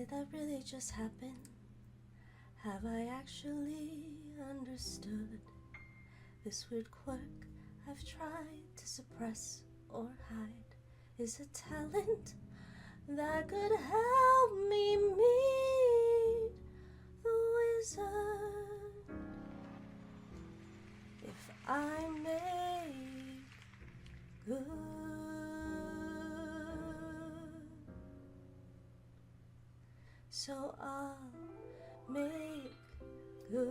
Did that really just happen? Have I actually understood this weird quirk I've tried to suppress or hide is a talent that could help me meet the wizard if I make good. So I'll make good.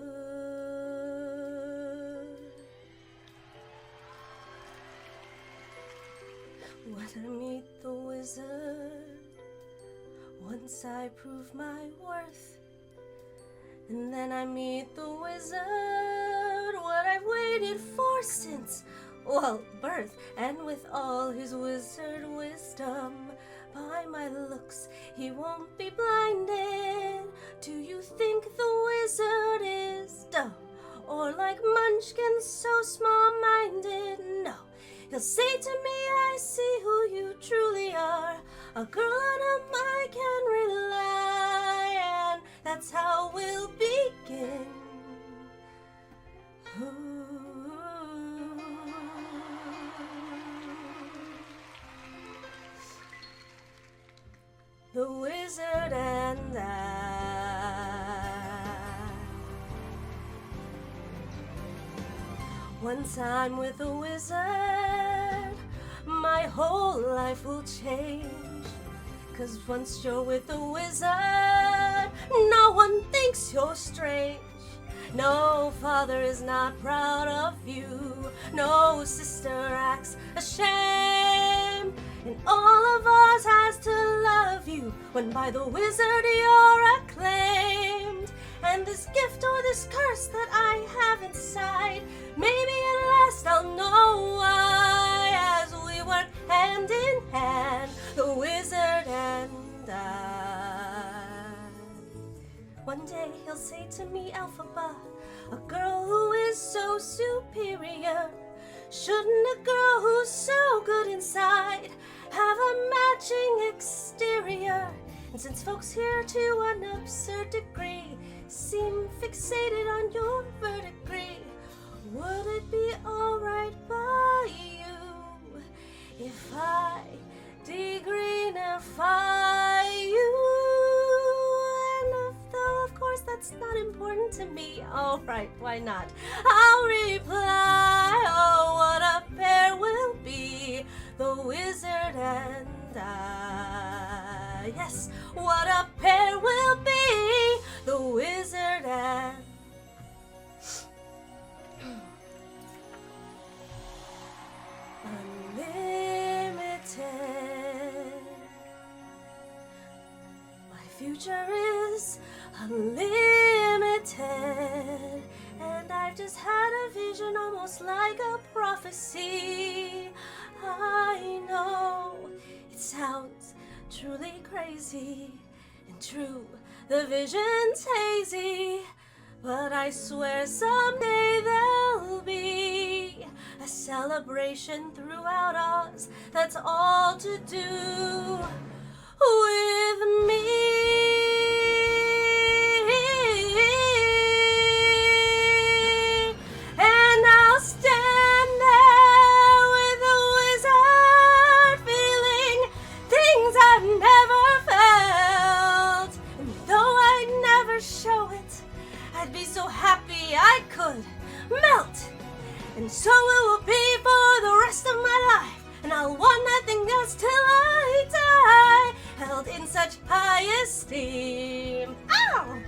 When I meet the wizard, once I prove my worth, and then I meet the wizard, what I've waited for since, well, birth, and with all his wizard wisdom, by my looks he won't be blinded. Do you think the wizard is dumb, or like Munchkin so small-minded? No, he'll say to me, I see who you truly are, a girl on whom I can rely, and that's how we'll begin. The wizard and I. Once I'm with the wizard, my whole life will change. 'Cause once you're with the wizard, no one thinks you're strange. No father is not proud of you. No sister acts ashamed. And all of us has to love you when by the wizard you're acclaimed. And this gift or this curse that I have inside, maybe at last I'll know why. As we work hand in hand, the wizard and I. One day he'll say to me, Alphaba, a girl who is so superior, shouldn't a girl who's so good inside have a matching exterior? And since folks here to an absurd degree seem fixated on your verdigris, would it be alright by you if I degreenify you? And though of course that's not important to me, alright, why not? I'll reply, oh, what a pair we'll be, the wizard and I. Yes, what a pair we'll be, the wizard and unlimited. My future is unlimited, and I've just had a vision almost like a prophecy. I know it sounds truly crazy, and true, the vision's hazy, but I swear someday there'll be a celebration throughout Oz that's all to do with me. And I'll stand there with the wizard, feeling things I've never felt. And though I'd never show it, I'd be so happy I could melt. And so it will be for the rest of my life, and I'll want nothing else till I die, held in such high esteem. Ow!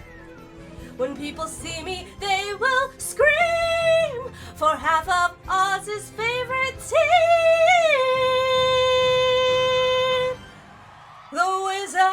When people see me, they will scream for half of Oz's favorite team, the wizard.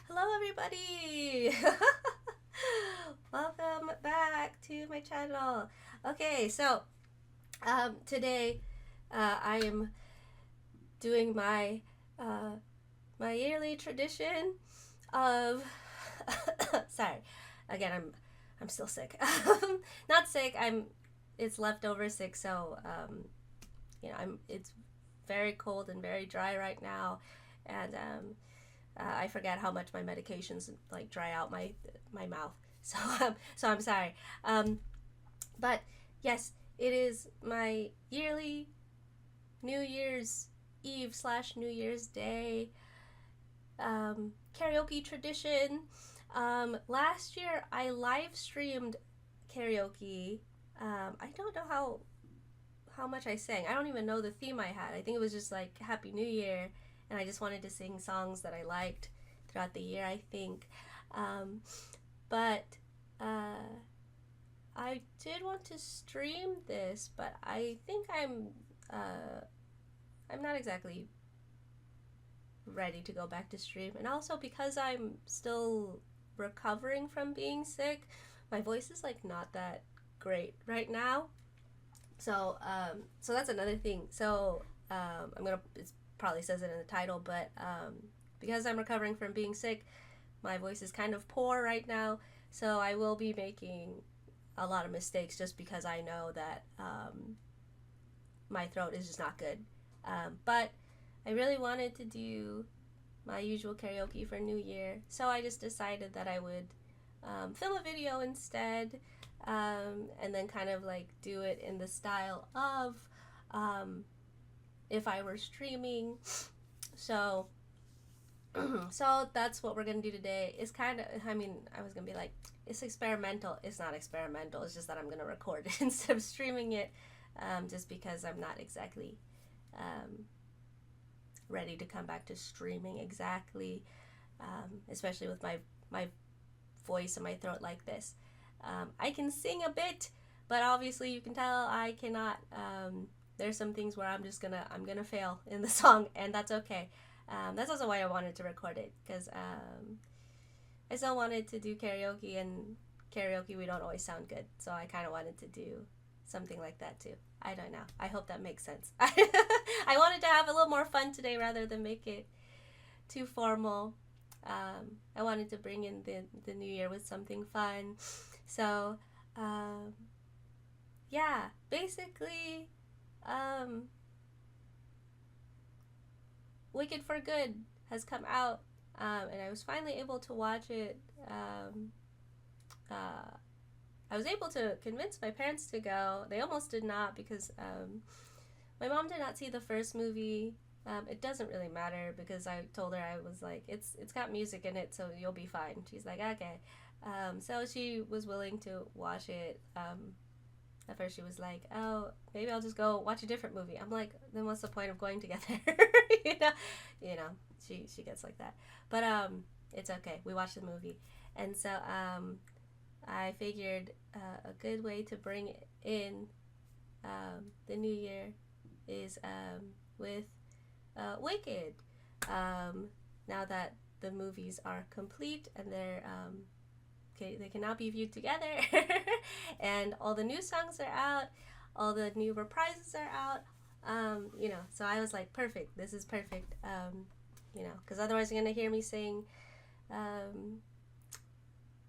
Hello, everybody! Welcome back to my channel. Okay, so today I am doing my my yearly tradition of sorry, again I'm still sick. Not sick. It's leftover sick. So it's very cold and very dry right now, and I forget how much my medications like dry out my mouth. So I'm sorry. But yes, it is my yearly New Year's Eve / New Year's Day karaoke tradition. Last year I live streamed karaoke. I don't know how much I sang. I don't even know the theme I had. I think it was just like Happy New Year, and I just wanted to sing songs that I liked throughout the year, I think. But I did want to stream this, but I think I'm not exactly ready to go back to stream. And also because I'm still recovering from being sick, my voice is like not that great right now. So that's another thing. So it probably says it in the title, but because I'm recovering from being sick, my voice is kind of poor right now. So I will be making a lot of mistakes just because I know that my throat is just not good. But I really wanted to do my usual karaoke for New Year, so I just decided that I would film a video instead, and then kind of like do it in the style of if I were streaming. So so that's what we're gonna do today. It's kind of, I mean, I was gonna be like, it's experimental. It's not experimental. It's just that I'm gonna record it instead of streaming it, just because I'm not exactly ready to come back to streaming exactly, especially with my voice and my throat like this. I can sing a bit, but obviously you can tell I cannot. There's some things where I'm gonna fail in the song, and that's okay. That's also why I wanted to record it, because I still wanted to do karaoke, and karaoke we don't always sound good, so I kind of wanted to do something like that too. I don't know. I hope that makes sense. I wanted to have a little more fun today rather than make it too formal. I wanted to bring in the new year with something fun. So, yeah, basically, Wicked for Good has come out, and I was finally able to watch it. I was able to convince my parents to go. They almost did not, because my mom did not see the first movie. It doesn't really matter, because I told her, I was like, it's got music in it, so you'll be fine. She's like, okay. So she was willing to watch it. At first she was like, oh, maybe I'll just go watch a different movie. I'm like, then what's the point of going together? you know, she gets like that. But it's okay. We watched the movie. And so I figured a good way to bring in the new year is with Wicked. Now that the movies are complete and they can now be viewed together, and all the new songs are out, all the new reprises are out. So I was like, perfect. This is perfect. Because otherwise you're gonna hear me sing.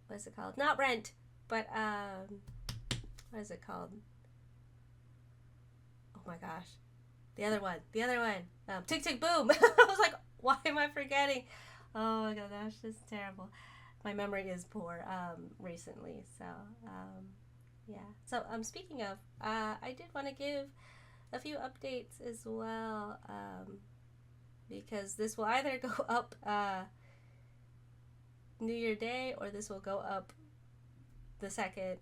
What is it called? Not Rent, but what is it called? Oh my gosh, the other one. Tick Tick Boom. I was like, why am I forgetting? Oh my gosh, this is terrible. My memory is poor recently. So yeah. So speaking of, I did want to give a few updates as well, because this will either go up New Year Day, or this will go up the 2nd,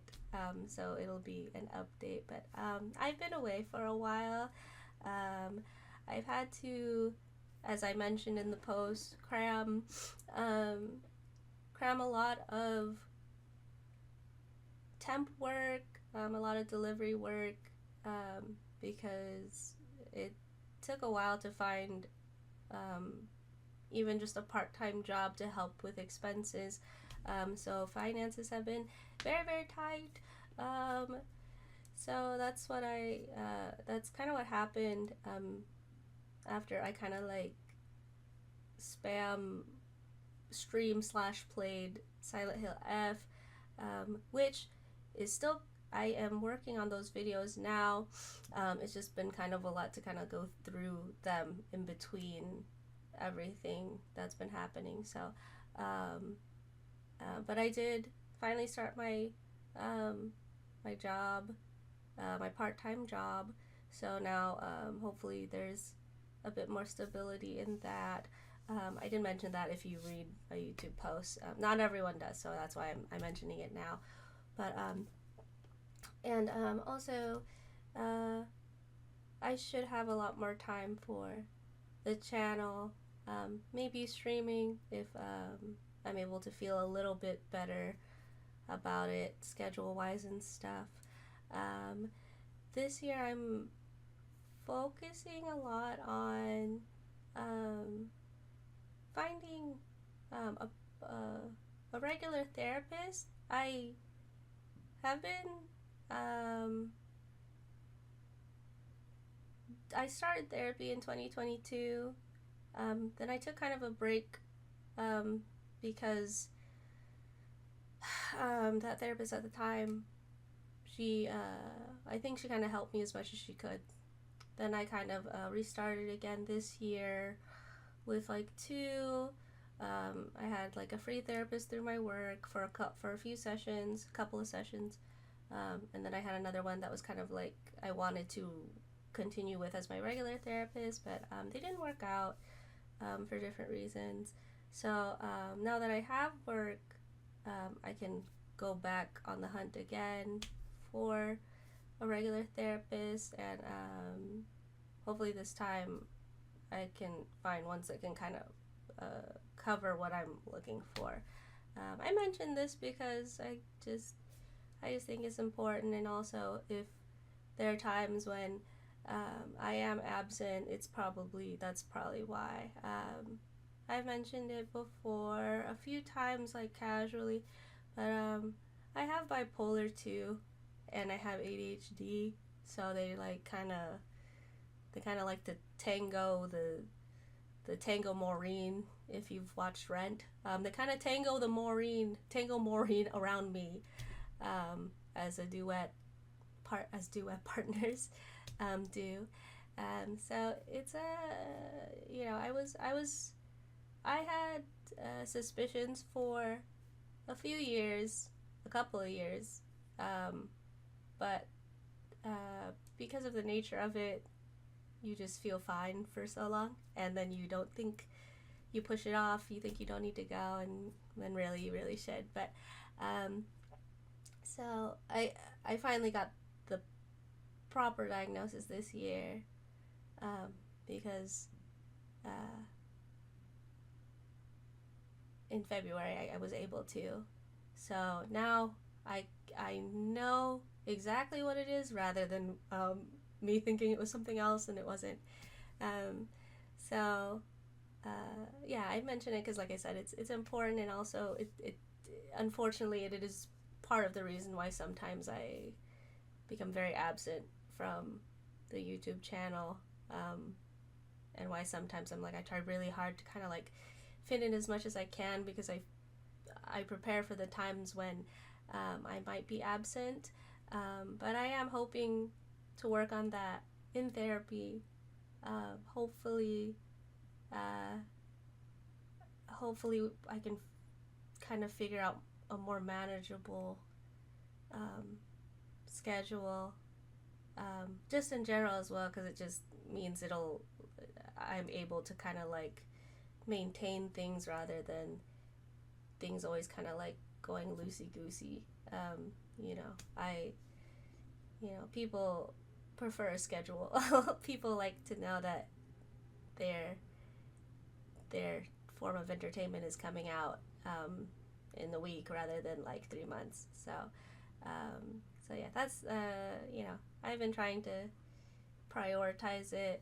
so it'll be an update. But I've been away for a while. I've had to, as I mentioned in the post, cram a lot of temp work, a lot of delivery work, because it took a while to find even just a part-time job to help with expenses. So finances have been very, very tight. So that's what that's kind of what happened after I kind of like spam stream / played Silent Hill F, which is still, I am working on those videos now. It's just been kind of a lot to kind of go through them in between everything that's been happening. So, but I did finally start my my job, my part-time job. So now, hopefully, there's a bit more stability in that. I did mention that if you read a YouTube post, not everyone does, so that's why I'm mentioning it now. But and also, I should have a lot more time for the channel. Maybe streaming if I'm able to feel a little bit better about it, schedule-wise and stuff. This year I'm focusing a lot on finding a regular therapist. I have been I started therapy in 2022. Then I took kind of a break because that therapist at the time, she I think she kind of helped me as much as she could. Then I kind of restarted again this year with like two. I had like a free therapist through my work for a few sessions, a couple of sessions, and then I had another one that was kind of like I wanted to continue with as my regular therapist, but they didn't work out for different reasons. So now that I have work, I can go back on the hunt again for a regular therapist, and hopefully this time I can find ones that can kind of cover what I'm looking for. I mentioned this because I just think it's important, and also if there are times when I am absent, that's probably why. I've mentioned it before a few times, like casually, but I have bipolar too, and I have ADHD, so they kind of like to tango the Tango Maureen. If you've watched Rent, they kind of tango Maureen around me as duet partners do. So it's I had suspicions for a couple of years, but because of the nature of it, you just feel fine for so long, and then you push it off, you think you don't need to go, and then really you really should. But so I finally got the proper diagnosis this year, because in February I was able to. So now I know exactly what it is, rather than me thinking it was something else and it wasn't. Yeah, I mention it because, like I said, it's important, and also it unfortunately it is part of the reason why sometimes I become very absent from the YouTube channel, and why sometimes I'm like, I try really hard to kind of like fit in as much as I can, because I prepare for the times when I might be absent, but I am hoping to work on that in therapy. Hopefully I can kind of figure out a more manageable schedule, just in general as well, because it just means I'm able to kind of like maintain things rather than things always kind of like going loosey-goosey. People prefer a schedule. People like to know that their form of entertainment is coming out in the week rather than like 3 months. So yeah, that's I've been trying to prioritize it.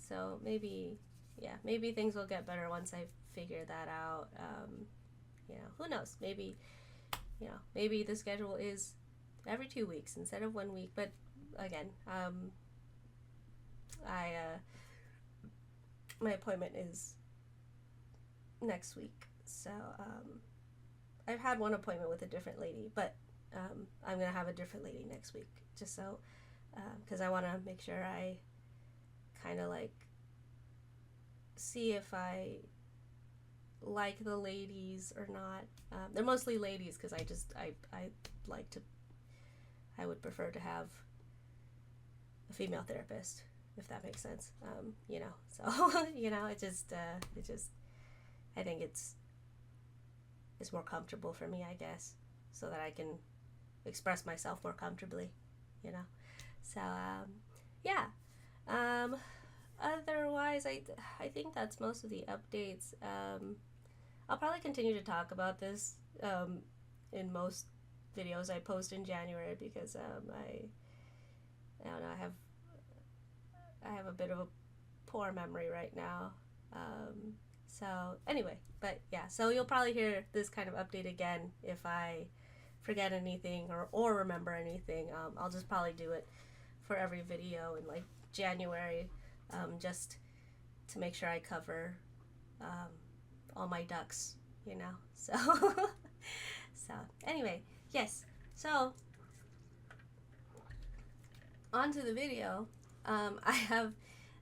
So maybe yeah, maybe things will get better once I figure that out. You know, who knows? Maybe, you know, maybe the schedule is every 2 weeks instead of 1 week. But again, my appointment is next week, so I've had one appointment with a different lady, but I'm gonna have a different lady next week, just so because I want to make sure I kind of like see if I like the ladies or not. They're mostly ladies because I like to, I would prefer to have a female therapist, if that makes sense. You know, so you know, it just I think it's more comfortable for me, I guess, so that I can express myself more comfortably, you know. So yeah. Otherwise, I think that's most of the updates. I'll probably continue to talk about this in most videos I post in January because I don't know, I have a bit of a poor memory right now. So anyway, but yeah, so you'll probably hear this kind of update again if I forget anything or remember anything. I'll just probably do it for every video in like January, just to make sure I cover all my ducks, you know. So so anyway, yes, so on to the video. I have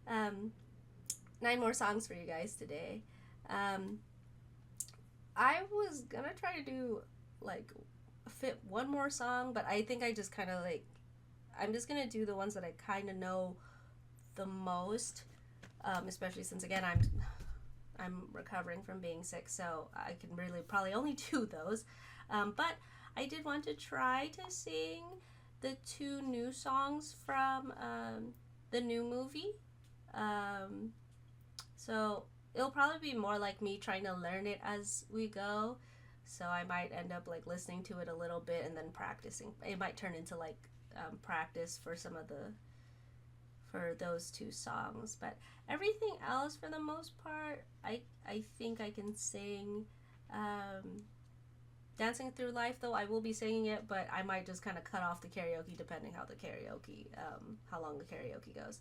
9 more songs for you guys today. I was gonna try to do like fit one more song, but I think I just kind of like, I'm just gonna do the ones that I kind of know the most, especially since again I'm recovering from being sick, so I can really probably only do those. But I did want to try to sing the 2 new songs from the new movie. So it'll probably be more like me trying to learn it as we go. So I might end up like listening to it a little bit and then practicing. It might turn into like practice for for those 2 songs. But everything else, for the most part, I think I can sing. Dancing Through Life, though, I will be singing it, but I might just kind of cut off the karaoke depending how how long the karaoke goes.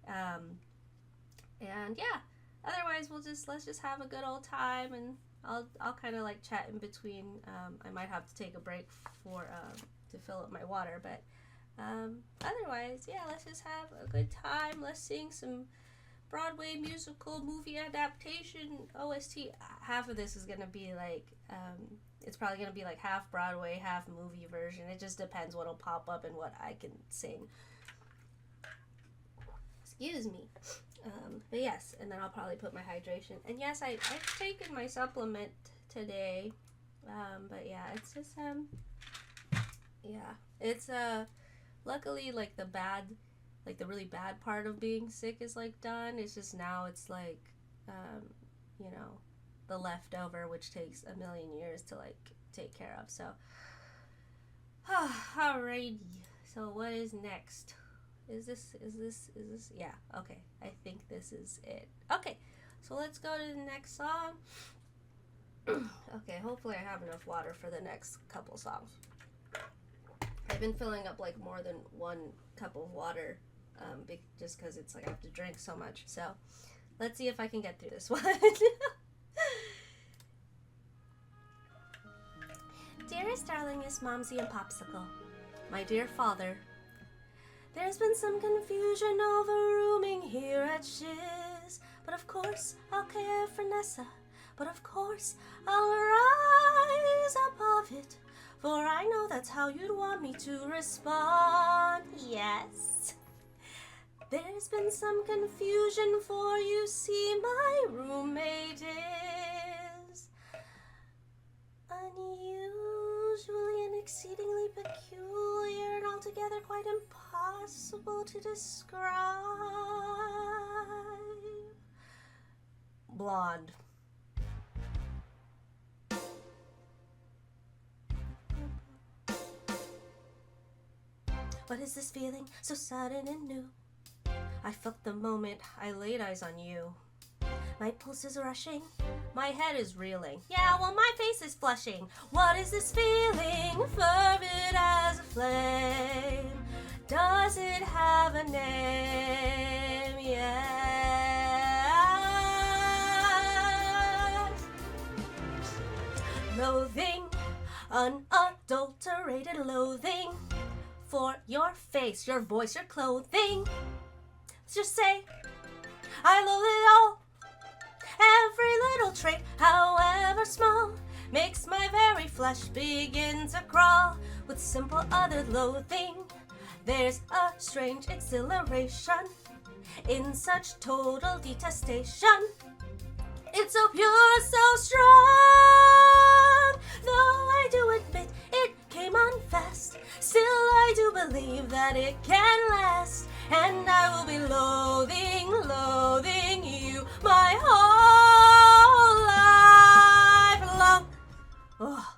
And yeah, otherwise let's just have a good old time, and I'll kind of like chat in between. I might have to take a break for to fill up my water, but otherwise, yeah, let's just have a good time. Let's sing some Broadway musical movie adaptation OST. Half of this is gonna be like it's probably gonna be like half Broadway, half movie version. It just depends what'll pop up and what I can sing. Excuse me. But yes, and then I'll probably put my hydration. And yes, I've taken my supplement today. But yeah, it's just yeah, it's luckily like the really bad part of being sick is like done. It's just now it's like you know, the leftover, which takes a million years to like take care of. So alrighty, so what is next? Is this yeah, okay, I think this is it. Okay, so let's go to the next song. Okay, hopefully I have enough water for the next couple songs. I've been filling up like more than 1 cup of water just because it's like I have to drink so much. So let's see if I can get through this one. Dearest, darlingest Momsy and Popsicle, my dear father, there's been some confusion over rooming here at Shiz, but of course I'll care for Nessa, but of course I'll rise above it, for I know that's how you'd want me to respond. Yes. There's been some confusion, for you see my roommate is unusually and exceedingly peculiar and altogether quite impossible to describe. Blonde. What is this feeling so sudden and new? I felt the moment I laid eyes on you. My pulse is rushing, my head is reeling. Yeah, well, my face is flushing. What is this feeling? Fervid as a flame. Does it have a name? Yes. Loathing, unadulterated loathing for your face, your voice, your clothing. Let's just say, I loathe it all. Every little trait, however small, makes my very flesh begin to crawl. With simple other loathing, there's a strange exhilaration in such total detestation. It's so pure, so strong. Though I do admit it came on fast, still I do believe that it can last. And I will be loathing, loathing you my whole life long. Oh.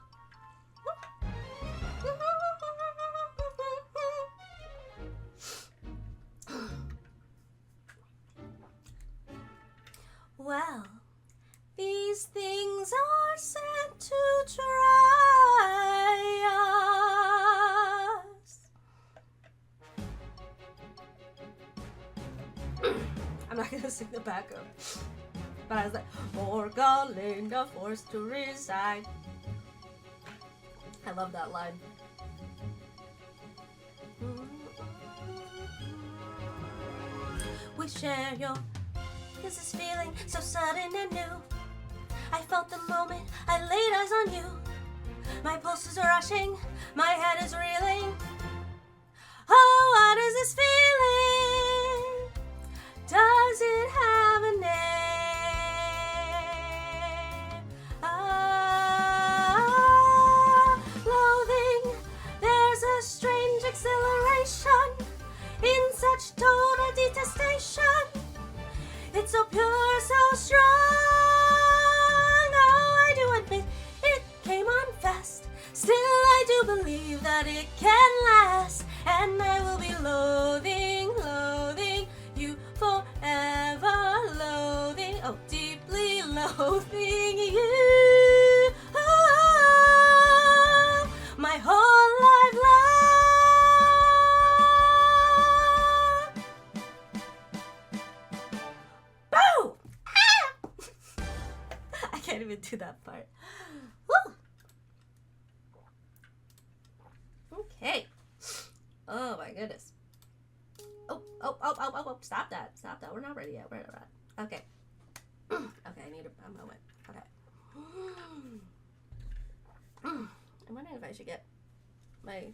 Well, these things are sent to try us. I'm not gonna sing the backup, but I was like, Morgalinda forced to resign. I love that line. We share your this feeling so sudden and new. I felt the moment I laid eyes on you. My pulse is rushing, my head is reeling. Oh, what is this feeling? Does it have a name? Ah, loathing, there's a strange exhilaration in such total detestation. It's so pure, so strong. Oh, I do admit it came on fast. Still, I do believe that it can last. And I will be loathing, loathing you forever. Loathing, oh, deeply loathing you. Oh, my whole life long. I can't even do that part. Woo! Okay. Oh my goodness. Oh, stop that. Stop that. We're not ready yet. We're not. Okay. Okay, I need a moment. Okay. I'm wondering if I should get my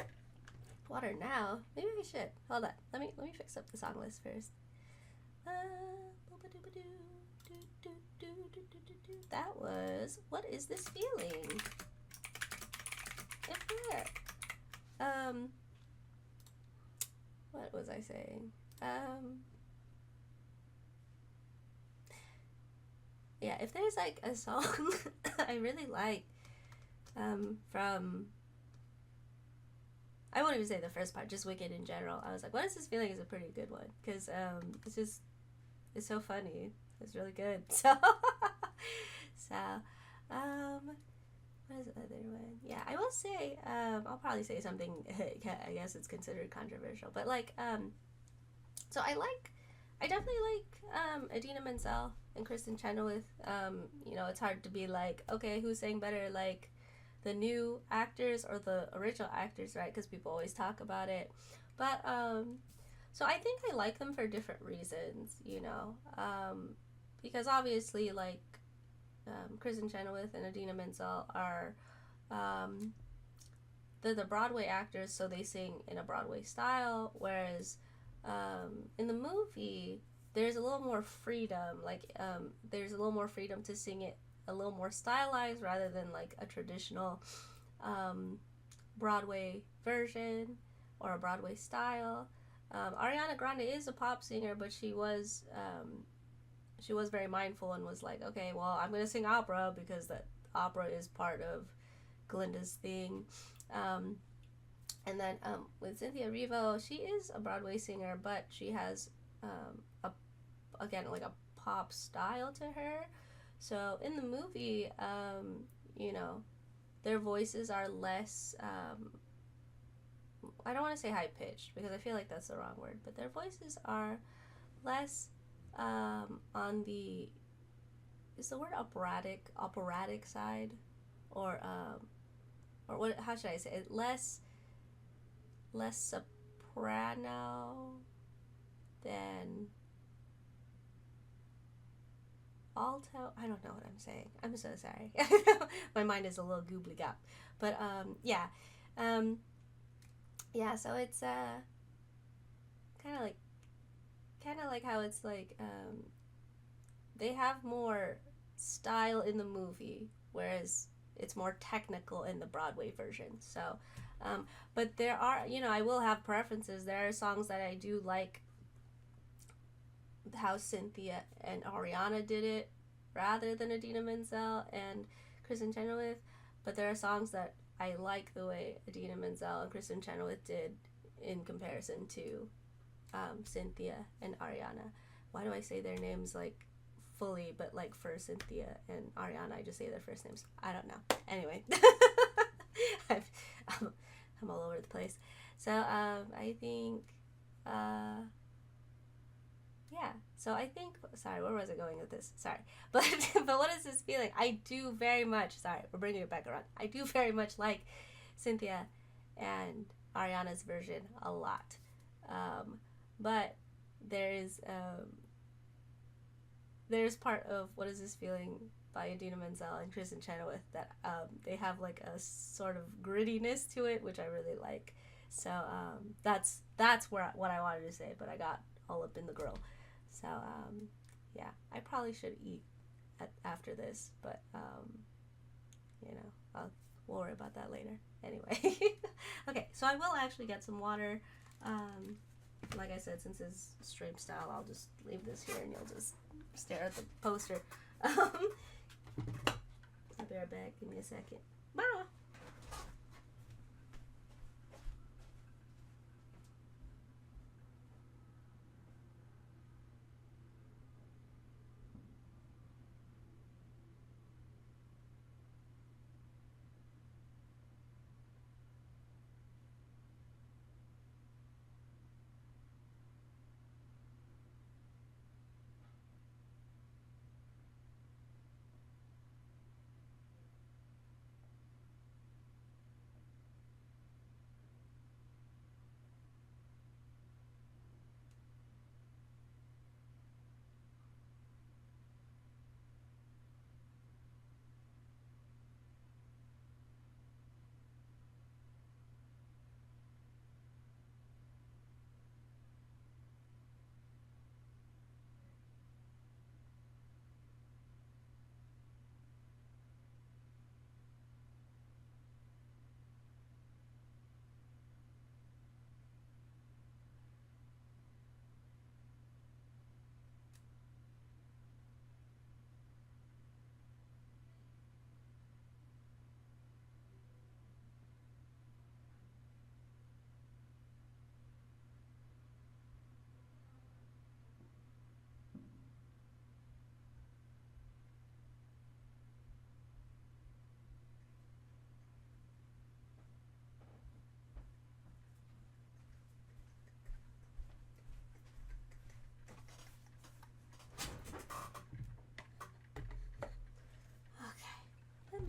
water now. Maybe I should. Hold on. Let me fix up the song list first. That was What Is This Feeling? If there. What was I saying? Yeah, if there's like a song I really like from, I won't even say the first part, just Wicked in general. I was like, What Is This Feeling is a pretty good one, because it's so funny. It's really good. So what is the other one? Yeah, I will say, I'll probably say something, I guess it's considered controversial, but like, so I definitely like, Idina Menzel and Kristen Chenoweth. You know, it's hard to be like, okay, who's saying better, like, the new actors or the original actors, right? Because people always talk about it, but, so I think I like them for different reasons, you know, because obviously, like, Kristen Chenoweth and Idina Menzel are, they're the Broadway actors, so they sing in a Broadway style, whereas, in the movie, there's a little more freedom, like, there's a little more freedom to sing it a little more stylized rather than, like, a traditional, Broadway version or a Broadway style. Ariana Grande is a pop singer, but she was very mindful and was like, okay, well, I'm gonna sing opera because that opera is part of Glinda's thing. And then with Cynthia Erivo, she is a Broadway singer, but she has again like a pop style to her. So in the movie, you know, their voices are less, I don't want to say high pitched because I feel like that's the wrong word, but their voices are less on the, is the word operatic side, or what? How should I say it? Less soprano than alto. I don't know what I'm saying. I'm so sorry. My mind is a little goobly gop. But yeah. Yeah, so it's kind of like how it's like they have more style in the movie, whereas it's more technical in the Broadway version. So but there are, you know, I will have preferences. There are songs that I do like how Cynthia and Ariana did it rather than Idina Menzel and Kristen Chenoweth, but there are songs that I like the way Idina Menzel and Kristen Chenoweth did in comparison to Cynthia and Ariana. Why do I say their names like fully, but like for Cynthia and Ariana I just say their first names? I don't know. Anyway. I'm all over the place. So I think yeah, so I think, sorry, where was I going with this? Sorry. But what is this feeling? I do very much, sorry, we're bringing it back around. I do very much like Cynthia and Ariana's version a lot. But there's part of What Is This Feeling by Idina Menzel and Kristen Chenoweth that they have like a sort of grittiness to it, which I really like. So that's what I wanted to say, but I got all up in the grill. So yeah, I probably should eat after this, but you know, we'll worry about that later. Anyway, okay, so I will actually get some water. Like I said, since it's stream style, I'll just leave this here and you'll just stare at the poster. I'll be right back. Give me a second. Bye.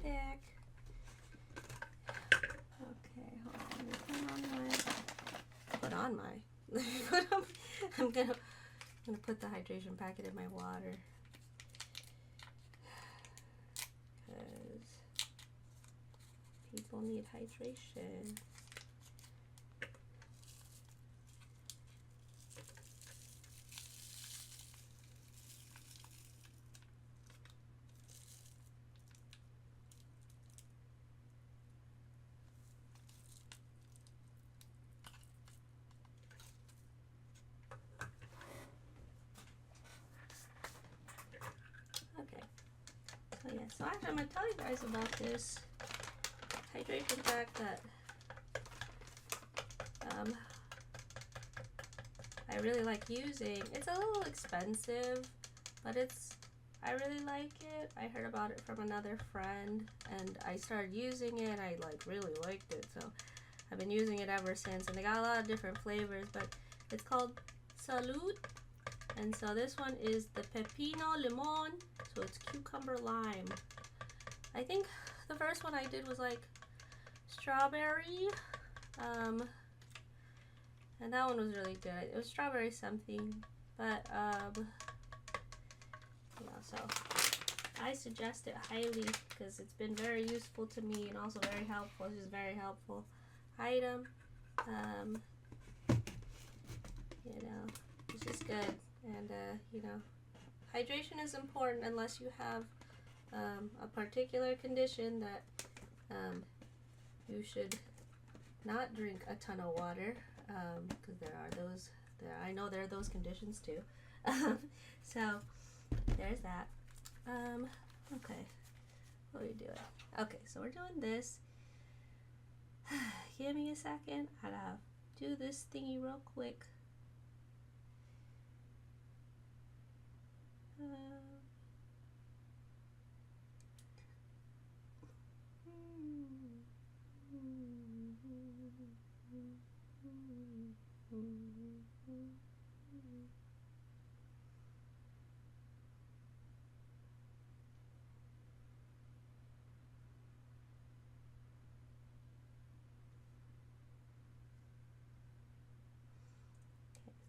Back. Okay, hold on. I'm gonna put the hydration packet in my water because people need hydration. So actually, I'm going to tell you guys about this hydration pack that I really like using. It's a little expensive, but I really like it. I heard about it from another friend, and I started using it. I like really liked it, so I've been using it ever since. And they got a lot of different flavors, but it's called Salud. And so this one is the Pepino Limon, so it's cucumber lime. I think the first one I did was like strawberry, and that one was really good. It was strawberry something, but yeah, so I suggest it highly because it's been very useful to me and also very helpful. It's just a very helpful item. You know, it's just good. And you know, hydration is important unless you have a particular condition that you should not drink a ton of water, because I know there are those conditions too. So there's that. Okay, what are we doing? Okay, so we're doing this. Give me a second. I gotta do this thingy real quick.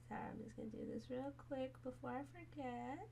Sorry, I'm just going to do this real quick before I forget.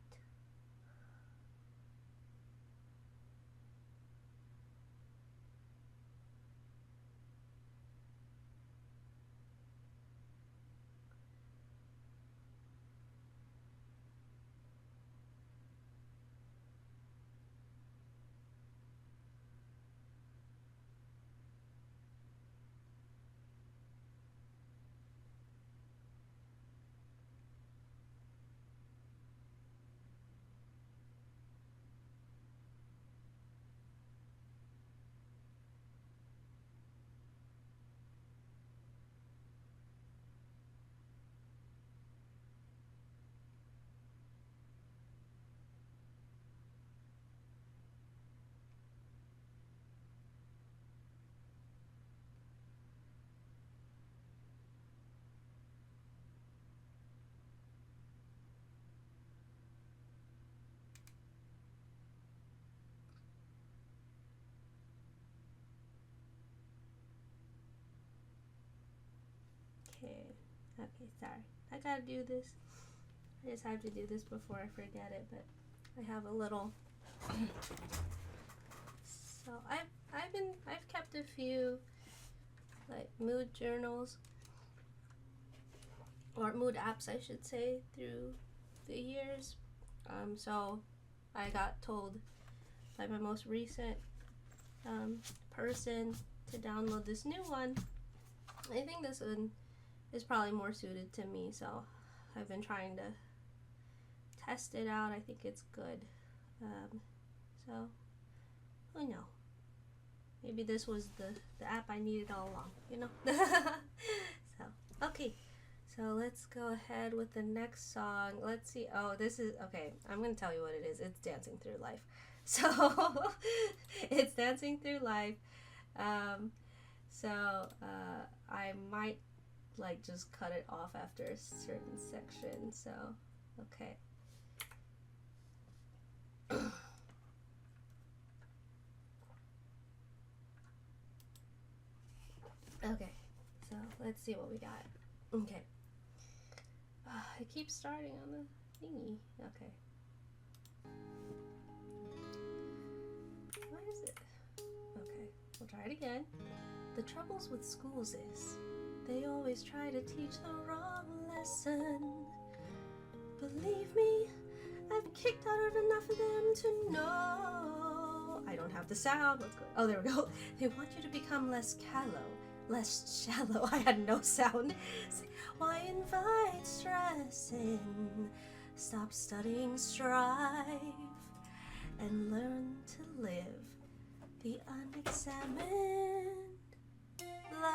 Okay, sorry. I gotta do this. I just have to do this before I forget it, but I have a little. So I've kept a few like mood journals or mood apps, I should say, through the years. So I got told by my most recent person to download this new one. I think this one is probably more suited to me, so I've been trying to test it out. I think it's good. So who knows? Maybe this was the app I needed all along, you know? So, okay. So let's go ahead with the next song. Let's see. Oh, this is, okay, I'm going to tell you what it is. It's Dancing Through Life. So, it's Dancing Through Life. I might like just cut it off after a certain section. So, okay. Okay, so let's see what we got. Okay. It keeps starting on the thingy. Okay. Why is it? Okay, we'll try it again. The troubles with schools is they always try to teach the wrong lesson. Believe me, I've been kicked out of enough of them to know. I don't have the sound. What's going? Oh, there we go. They want you to become less callow, less shallow. I had no sound. Why invite stress in? Stop studying strife and learn to live the unexamined life.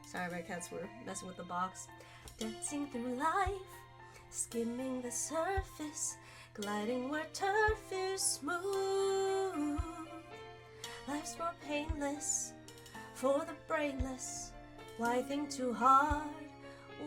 Sorry Sorry, my cats were messing with the box. Dancing through life, skimming the surface, gliding where turf is smooth. Life's more painless for the brainless. Why think too hard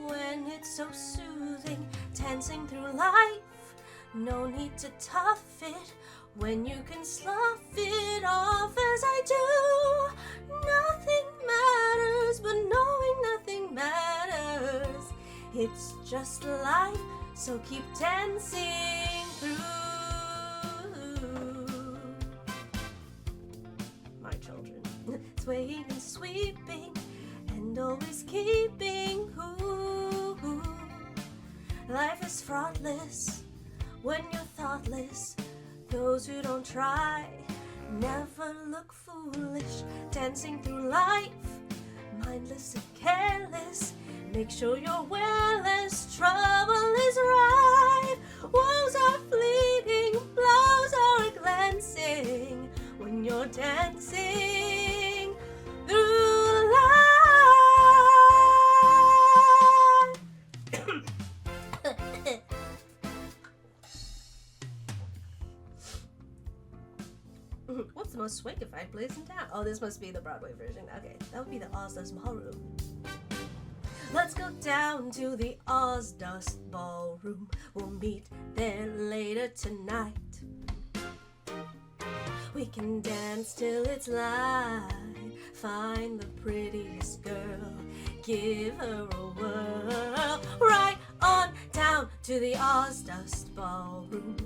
when it's so soothing? Dancing through life, no need to tough it when you can slough it off as I do. Nothing matters, but knowing nothing matters. It's just life, so keep dancing through. My children, swaying and sweeping, and always keeping who. Life is fraughtless when you're thoughtless. Those who don't try never look foolish. Dancing through life, mindless and careless. Make sure you're well as trouble is rife. Woes are fleeting, blows are glancing when you're dancing through life. What's the most swankified place in town? Oh, this must be the Broadway version. Okay, that would be the Ozdust Ballroom. Let's go down to the Ozdust Ballroom. We'll meet there later tonight. We can dance till it's light. Find the prettiest girl, give her a whirl. Right on down to the Ozdust Ballroom.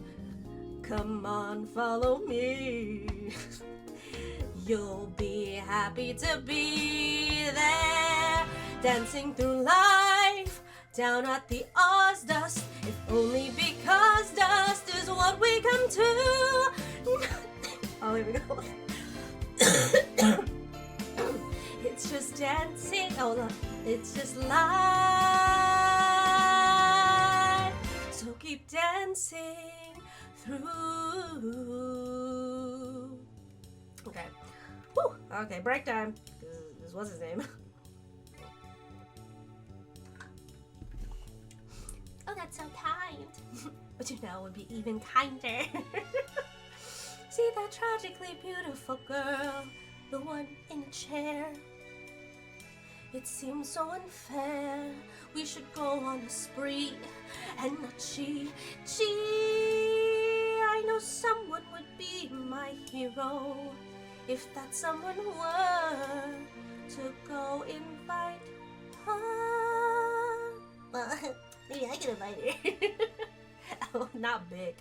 Come on, follow me. You'll be happy to be there. Dancing through life, down at the Ozdust. If only because dust is what we come to. Oh, here we go. It's just dancing. Oh, look. It's just life. So keep dancing through. Okay. Whew. Okay, break time. This was his name. Oh, that's so kind. But you know, it would be even kinder. See that tragically beautiful girl, the one in a chair. It seems so unfair. We should go on a spree and not cheat. Gee, I know someone would be my hero if that someone were to go invite her. Well, maybe I can invite her. Oh, not big.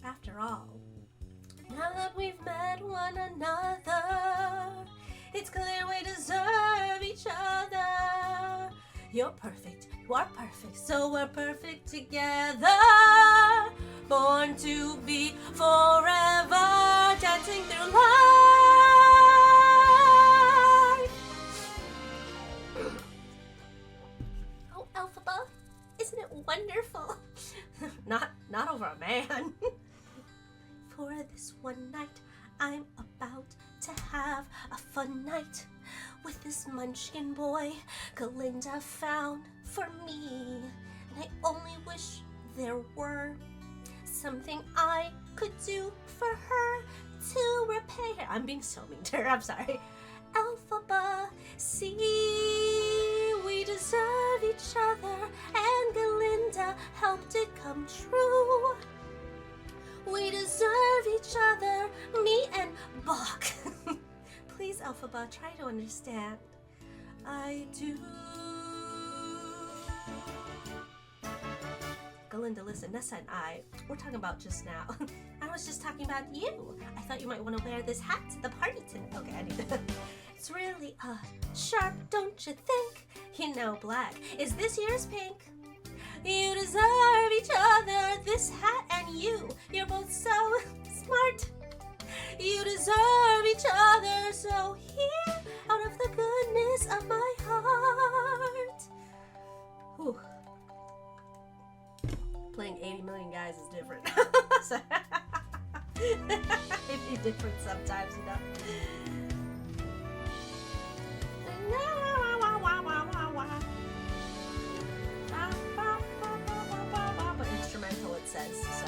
After all, now that we've met one another, it's clear we deserve each other. You're perfect, you are perfect, so we're perfect together. Born to be forever, dancing through life. Oh, Alphaba, isn't it wonderful? Not over a man. For this one night, I'm about to have a fun night with this munchkin boy Galinda found for me. And I only wish there were something I could do for her to repay her. I'm being so mean to her, I'm sorry. Alphaba, see, we deserve each other, and Galinda helped it come true. We deserve each other, me and Bach. Please, Alphaba, try to understand. I do. Galinda, listen, Nessa and we're talking about just now. I was just talking about you. I thought you might want to wear this hat to the party tonight. Okay, I need to. It's really, sharp, don't you think? You know, black. Is this yours pink? You deserve each other, this hat and you. You're both so smart. You deserve each other, so here, out of the goodness of my heart. Whew. 80 million guys is different. So, it'd be different sometimes, you know. Instrumental, it says, so.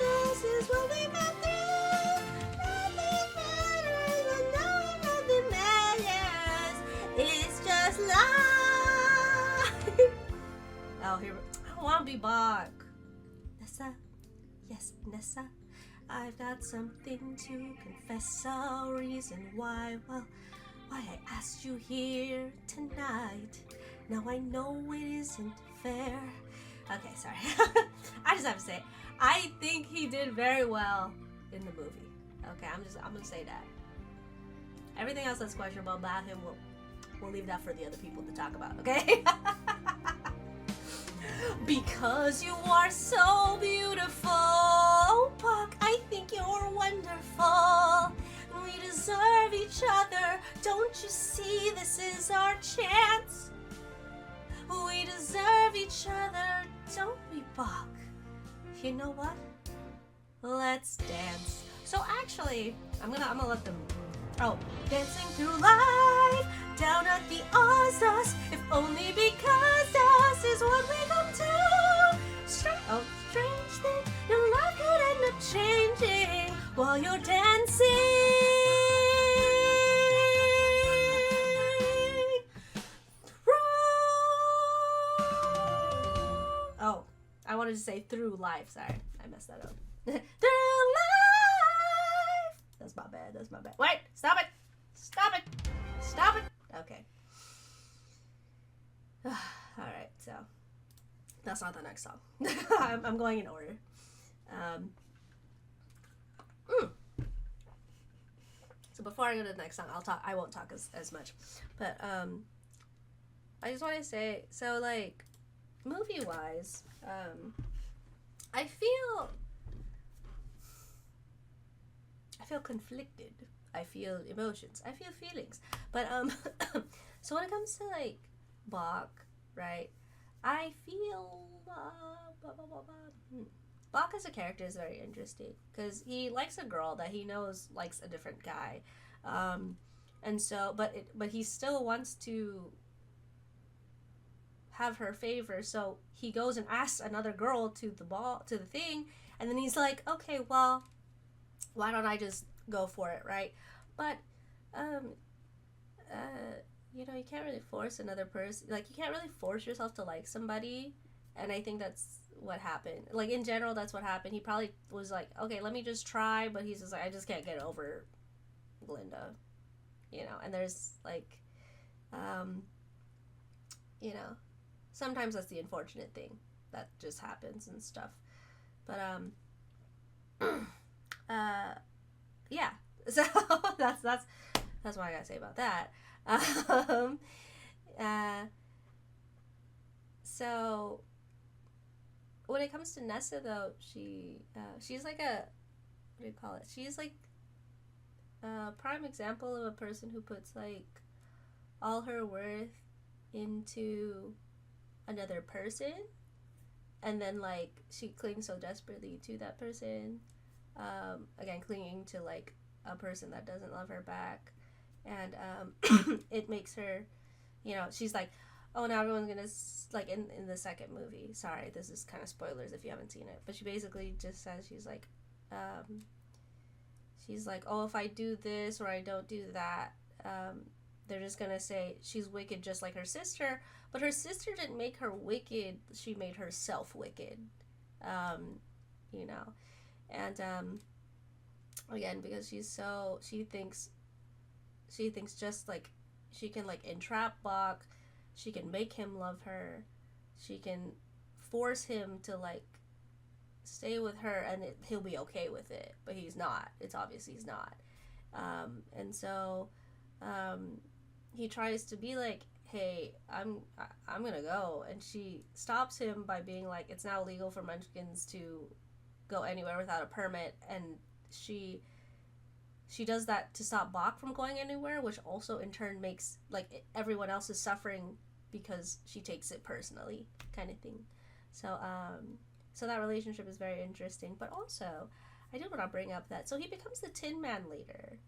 This is what we got through. Nothing matters, and knowing nothing matters. It's just life. Oh, here. I want to be back. Nessa, yes, Nessa. I've got something to confess. A reason why, well, why I asked you here tonight. Now I know it isn't fair. Okay, sorry. I just have to say, I think he did very well in the movie. Okay, I'm gonna say that. Everything else that's questionable about him, we'll leave that for the other people to talk about, okay? Because you are so beautiful, oh, Puck, I think you're wonderful. We deserve each other. Don't you see this is our chance? We deserve each other, don't we, Buck? You know what? Let's dance. So actually, I'm gonna let them. Oh, dancing through life, down at the Ozas, if only because us is what we come to. Strange thing, your life could end up changing while you're dancing. Oh, I wanted to say through life. Sorry, I messed that up. Through life. That's my bad. That's my bad. Wait, stop it. Stop it. Stop it. Okay. All right, so that's not the next song. I'm going in order. So before I go to the next song, I won't talk as much, but I just want to say, so like, movie wise, I feel conflicted. I feel emotions. I feel feelings. But so when it comes to like Bach, right? I feel Bach as a character is very interesting because he likes a girl that he knows likes a different guy, and so but he still wants to have her favor, so he goes and asks another girl to the thing, and then he's like, okay, well, why don't I just go for it, right? But you know, you can't really force another person, like, you can't really force yourself to like somebody, and I think that's what happened. Like, in general, that's what happened. He probably was like, okay, let me just try, but he's just like, I just can't get over Glinda, you know. And there's like, you know, sometimes that's the unfortunate thing that just happens and stuff. But yeah, so that's what I gotta say about that. So when it comes to Nessa, though, she's like a, what do you call it? She's like a prime example of a person who puts like all her worth into another person, and then like she clings so desperately to that person, again, clinging to like a person that doesn't love her back, and it makes her, you know, she's like, oh, now everyone's gonna, like, in the second movie, sorry, this is kind of spoilers if you haven't seen it, but she basically just says, she's like, oh, if I do this or I don't do that, they're just gonna say she's wicked just like her sister, but her sister didn't make her wicked, she made herself wicked, you know, and again, because she thinks just like she can like entrap Bach, she can make him love her, she can force him to like stay with her, and he'll be okay with it, but he's not. It's obvious he's not, and so he tries to be like hey, I'm gonna go, and she stops him by being like, it's now illegal for Munchkins to go anywhere without a permit, and she does that to stop Bach from going anywhere, which also in turn makes like everyone else is suffering because she takes it personally, kind of thing. So so that relationship is very interesting. But also, I do want to bring up that so he becomes the Tin Man later.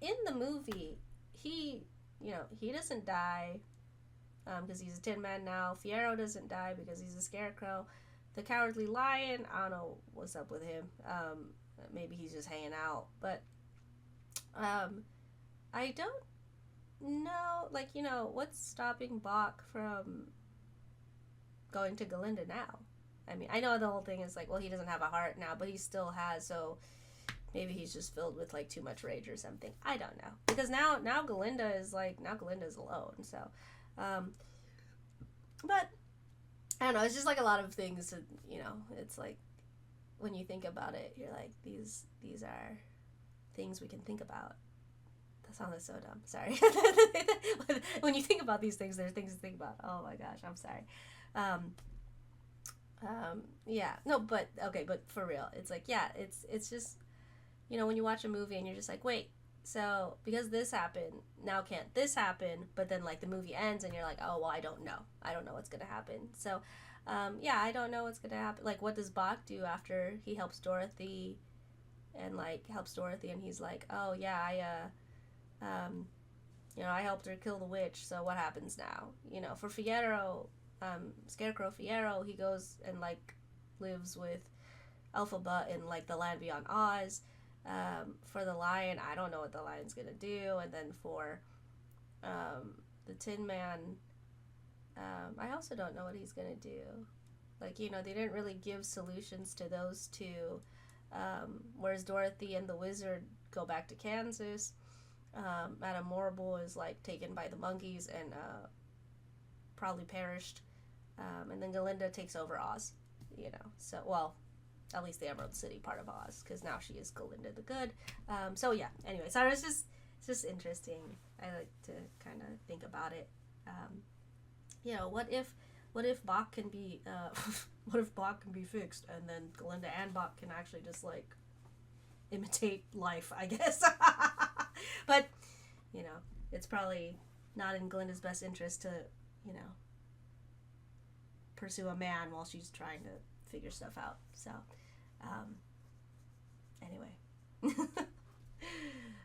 In the movie, he doesn't die because he's a Tin Man now. Fiyero doesn't die because he's a Scarecrow. The Cowardly Lion, I don't know what's up with him. Maybe he's just hanging out, but I don't know, like, what's stopping Bach from going to Galinda now? I mean, I know the whole thing is like, well, he doesn't have a heart now, but he still has, so maybe he's just filled with like too much rage or something. I don't know, because now Galinda's alone, so but I don't know, it's just like a lot of things to, it's like when you think about it, you're like, these are things we can think about. That sounded so dumb. Sorry. When you think about these things, there's things to think about. Oh my gosh, I'm sorry. Yeah. No, but okay, but for real, it's like, yeah, it's just, when you watch a movie and you're just like, wait, so because this happened, now can't this happen? But then like the movie ends and you're like, oh well, I don't know what's gonna happen. So yeah, I don't know what's gonna happen. Like, what does Bach do after he helps Dorothy? And and he's like, oh yeah, I helped her kill the witch, so what happens now? For Fiyero, Scarecrow Fiyero, he goes and like lives with Elphaba in like the land beyond Oz. For the Lion, I don't know what the Lion's gonna do. And then for the Tin Man, I also don't know what he's gonna do. Like, they didn't really give solutions to those two. Whereas Dorothy and the Wizard go back to Kansas. Madame Morrible is like taken by the monkeys and probably perished. And then Galinda takes over Oz. So, well, at least the Emerald City part of Oz, because now she is Galinda the Good. So yeah. Anyway, so it's just interesting. I like to kind of think about it. What if Bach can be what if Bach can be fixed, and then Galinda and Bach can actually just like imitate life, I guess. But it's probably not in Galinda's best interest to pursue a man while she's trying to figure stuff out. So anyway.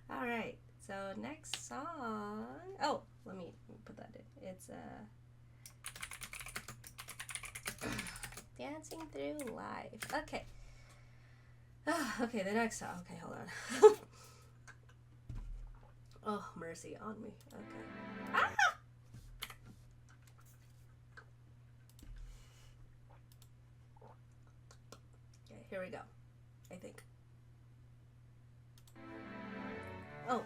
All right, so next song, let me put that in. It's Dancing Through Life. Okay. Okay, the next song. Okay, hold on. Oh, mercy on me. Okay. Ah! Okay, here we go. I think. Oh.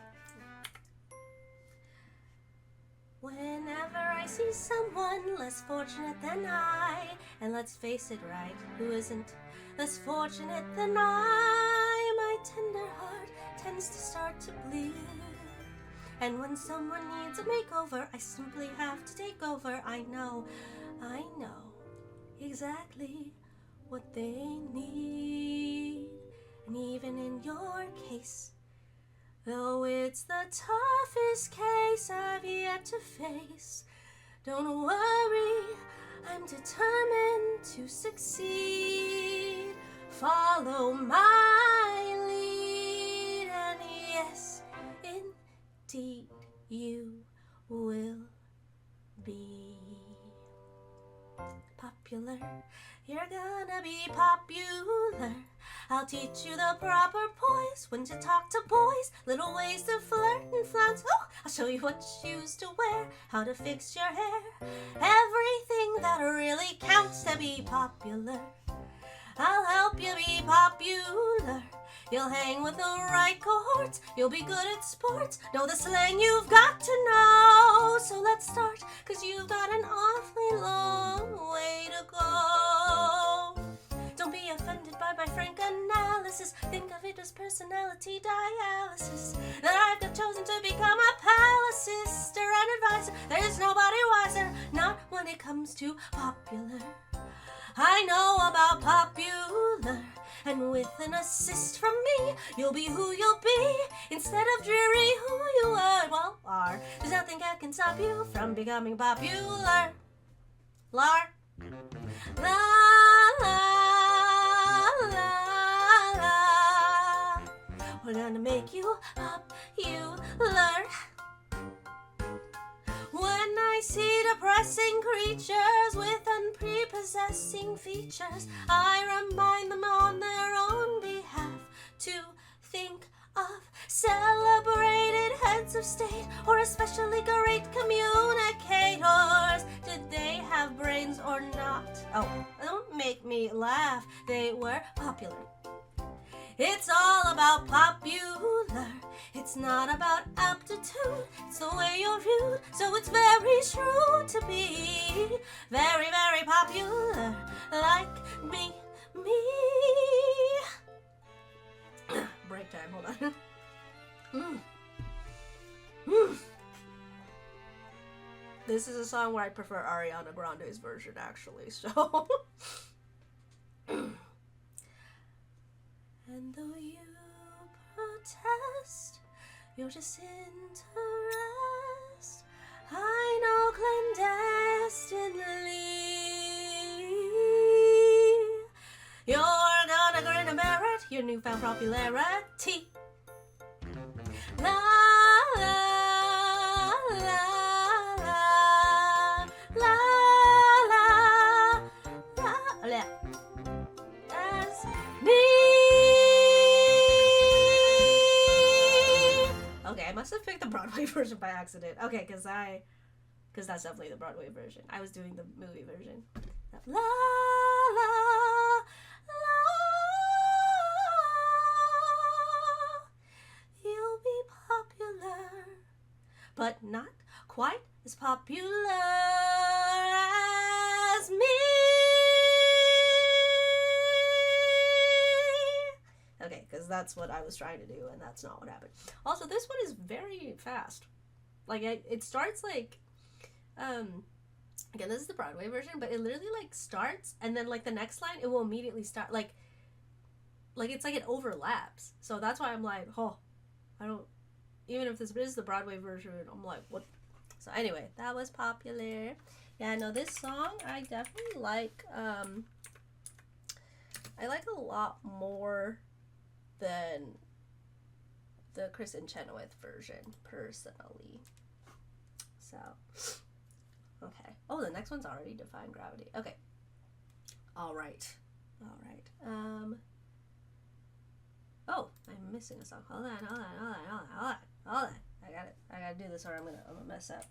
Whenever I see someone less fortunate than I, and let's face it right, who isn't less fortunate than I, my tender heart tends to start to bleed. And when someone needs a makeover, I simply have to take over. I know exactly what they need. And even in your case, though it's the toughest case I've yet to face, don't worry, I'm determined to succeed. Follow my lead, and yes, indeed, you will be popular. You're gonna be popular. I'll teach you the proper poise when to talk to boys, little ways to flirt and flounce. Oh, I'll show you what shoes to wear, how to fix your hair, everything that really counts to be popular. I'll help you be popular. You'll hang with the right cohorts. You'll be good at sports. Know the slang you've got to know. So let's start, 'cause you've got an awfully long way to go. Don't be offended by my frank analysis. Think of it as personality dialysis. That I've got chosen to become a palace sister. an advisor. There's nobody wiser, not when it comes to popular. I know about popular, and with an assist from me, you'll be who you'll be, instead of dreary who you are. There's nothing that can stop you from becoming popular. La la la la la. We're gonna make you popular. When I see depressing creatures with unprepossessing features, I remind them on their own behalf to think of celebrated heads of state or especially great communicators. Did they have brains or not? Oh, don't make me laugh. They were popular. It's all about popular. It's not about aptitude. It's the way you're viewed. So it's very true to be very, very popular. Like me. Break time, hold on. This is a song where I prefer Ariana Grande's version, actually, so. And though you protest, you're just interest. I know clandestinely. You're gonna grin and bear it, your newfound popularity. La la la la la la la la. That's me. Okay, I must have picked the Broadway version by accident. Okay, because that's definitely the Broadway version. I was doing the movie version. La la la. You'll be popular, but not quite as popular as me. Okay, because that's what I was trying to do, and that's not what happened. Also, this one is very fast. Like, it starts like, again, this is the Broadway version, but it literally, like, starts, and then, like, the next line, it will immediately start, like, it's like it overlaps. So that's why I'm like, oh, I don't, even if this is the Broadway version, I'm like, what? So anyway, that was popular. Yeah, no, this song, I definitely like, I like a lot more than the Chris and Chenoweth version, personally. So, okay. Oh, the next one's already Defying Gravity. Okay. Alright. Oh, I'm missing a song. Hold on. I gotta do this or I'm gonna mess up.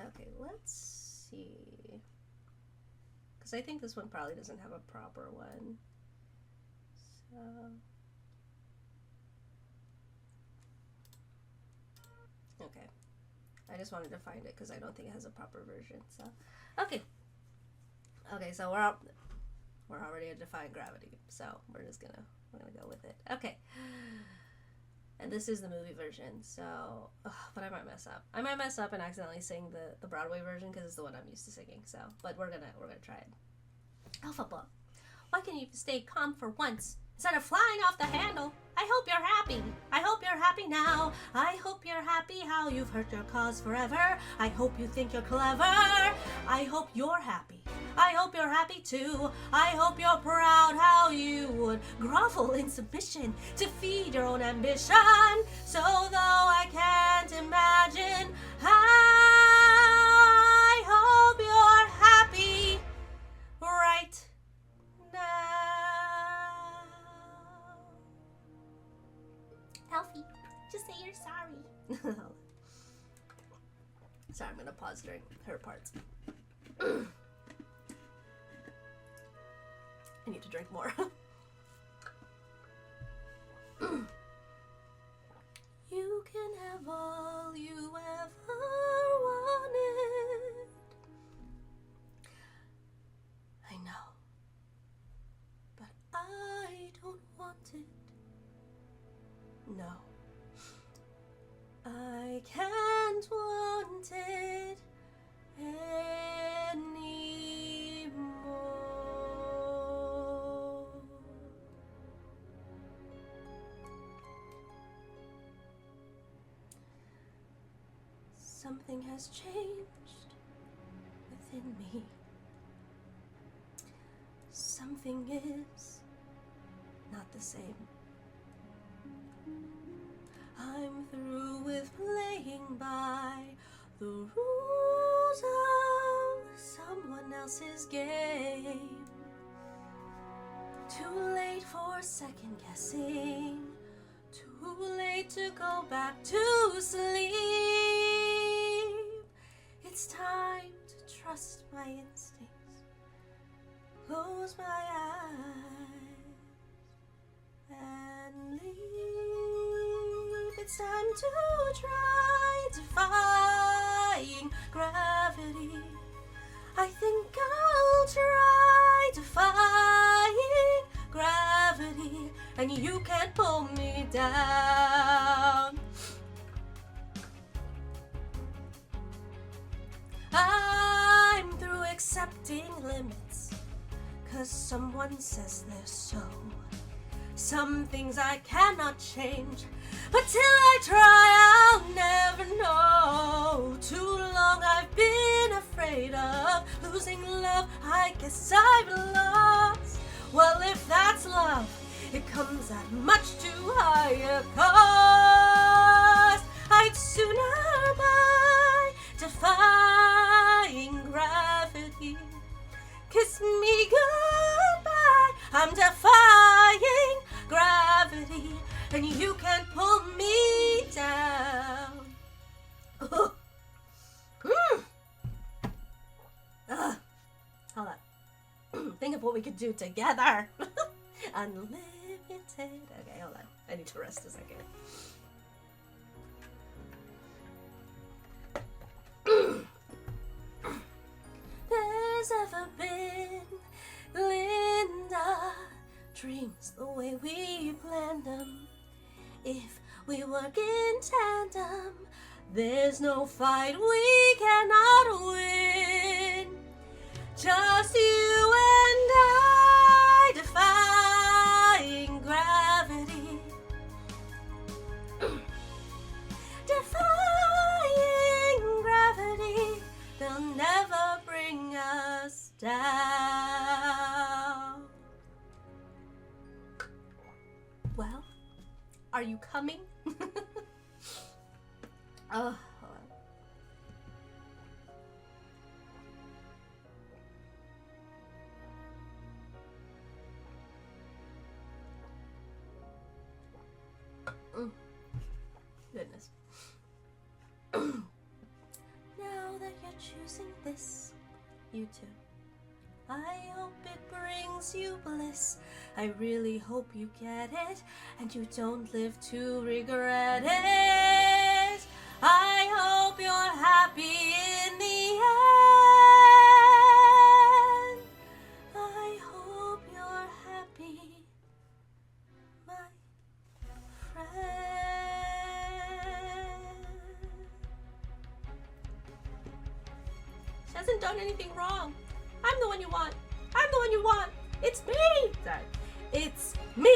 Okay, let's see. Because I think this one probably doesn't have a proper one. So. Okay. I just wanted to find it because I don't think it has a proper version. So, okay. Okay, so we're already at Defying Gravity. So we're gonna go with it. Okay. And this is the movie version, so, but I might mess up. I might mess up and accidentally sing the Broadway version because it's the one I'm used to singing. So, but we're gonna try it. Alpha Blah. Why can't you stay calm for once instead of flying off the handle? I hope you're happy. I hope you're happy now. I hope you're happy how you've hurt your cause forever. I hope you think you're clever. I hope you're happy. I hope you're happy too. I hope you're proud how you would grovel in submission to feed your own ambition. So though I can't imagine, I hope you're happy right now. Alfie, just say you're sorry. Sorry, I'm gonna pause during her parts. I need to drink more. No, I can't want it anymore. Something has changed within me. Something is not the same. I'm through with playing by the rules of someone else's game. Too late for second guessing. Too late to go back to sleep. It's time to trust my instincts. Close my eyes and leave. It's time to try defying gravity. I think I'll try defying gravity, and you can't pull me down. I'm through accepting limits, 'cause someone says they're so. Some things I cannot change, but till I try I'll never know. Too long I've been afraid of losing love. I guess I've lost. Well, if that's love, it comes at much too high a cost. I'd sooner buy defying gravity. Kiss me goodbye. I'm defying gravity, and you can't pull me down. Hold on. Think of what we could do together. Unlimited. Okay, hold on. I need to rest a second. There's ever been Linda dreams the way we planned them. If we work in tandem, there's no fight we cannot win. Just you and I, defying gravity. Defying gravity. They'll never bring us down. Well, are you coming? Oh. Goodness. Now that you're choosing this, you too, I hope it brings you bliss. I really hope you get it, and you don't live to regret it. I hope you're happy in the end. I hope you're happy, my friend. She hasn't done anything wrong. I'm the one you want. I'm the one you want. It's me. Sorry. It's me.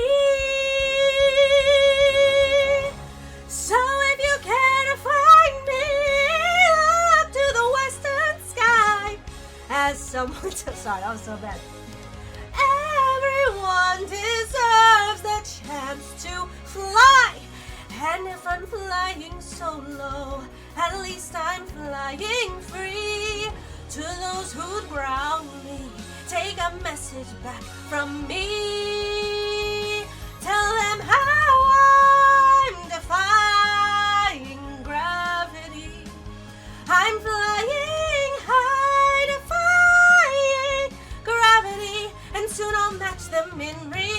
So if you care to find me, up to the western sky. As someone sorry, that was so bad. Everyone deserves the chance to fly. And if I'm flying solo, at least I'm flying free. To those who'd ground me, take a message back from me. Tell them how I'm defying gravity. I'm flying high, defying gravity, and soon I'll match them in renown.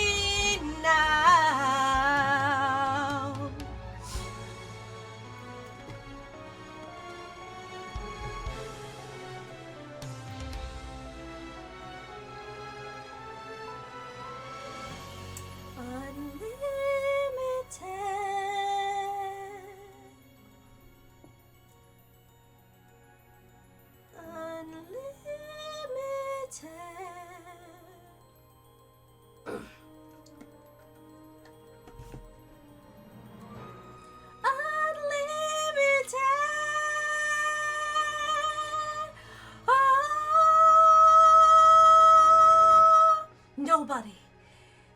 Unlimited.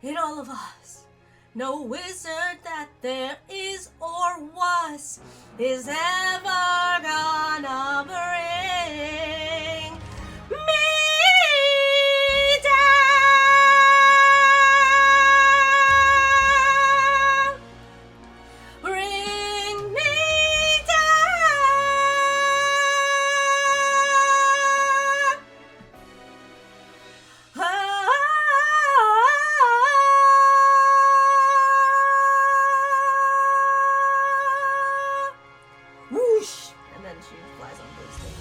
in all of us. No wizard that there is or was is ever gonna bring me down. Bring me down. Whoosh! And then she flies on Bluesky.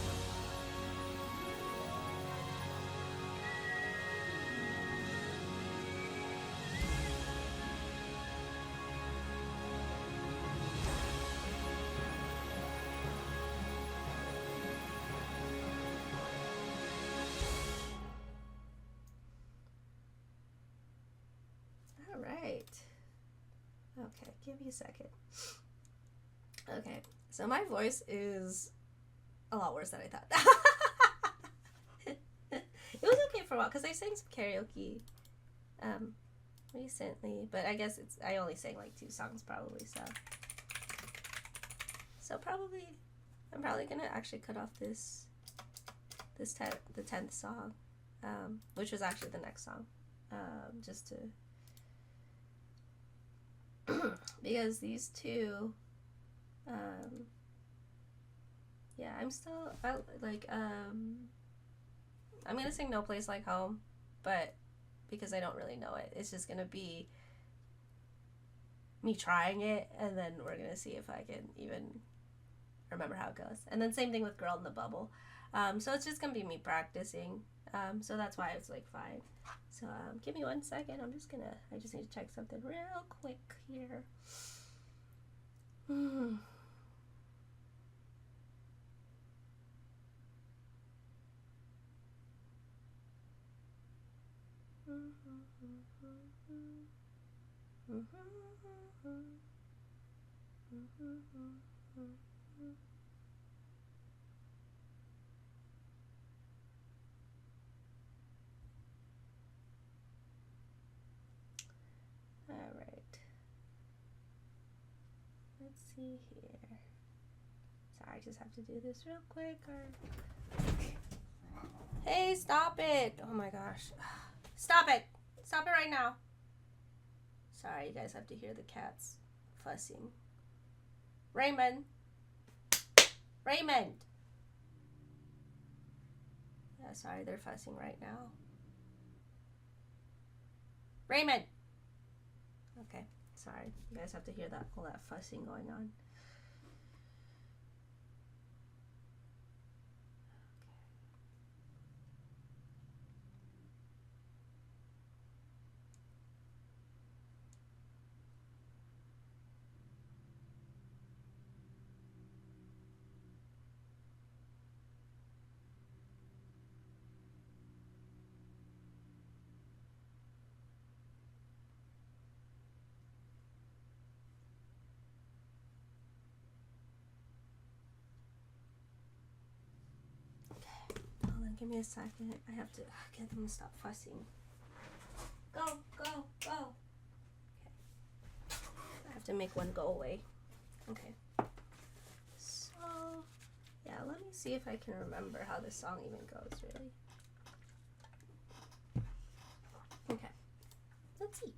All right. Okay, give me a second. Okay, so my voice is a lot worse than I thought. It was okay for a while because I sang some karaoke recently, but I guess I only sang like 2 songs probably, so probably I'm probably gonna actually cut off the 10th song, which was actually the next song, just to because these 2, yeah, I'm still I'm gonna sing No Place Like Home, but because I don't really know it, it's just gonna be me trying it, and then we're gonna see if I can even remember how it goes. And then same thing with Girl in the Bubble. So it's just gonna be me practicing. So that's why it's like fine. So give me 1 second. I just need to check something real quick here. All right. Let's see here. Sorry, I just have to do this real quick. Hey, stop it! Oh my gosh. Stop it! Stop it right now. Sorry, you guys have to hear the cats fussing. Raymond! Raymond! Yeah, sorry, they're fussing right now. Raymond! Okay, sorry. You guys have to hear all that fussing going on. Give me a second. I have to get them to stop fussing. Go, go, go. Okay. I have to make one go away. Okay. So, yeah, let me see if I can remember how this song even goes, really. Okay. Let's see.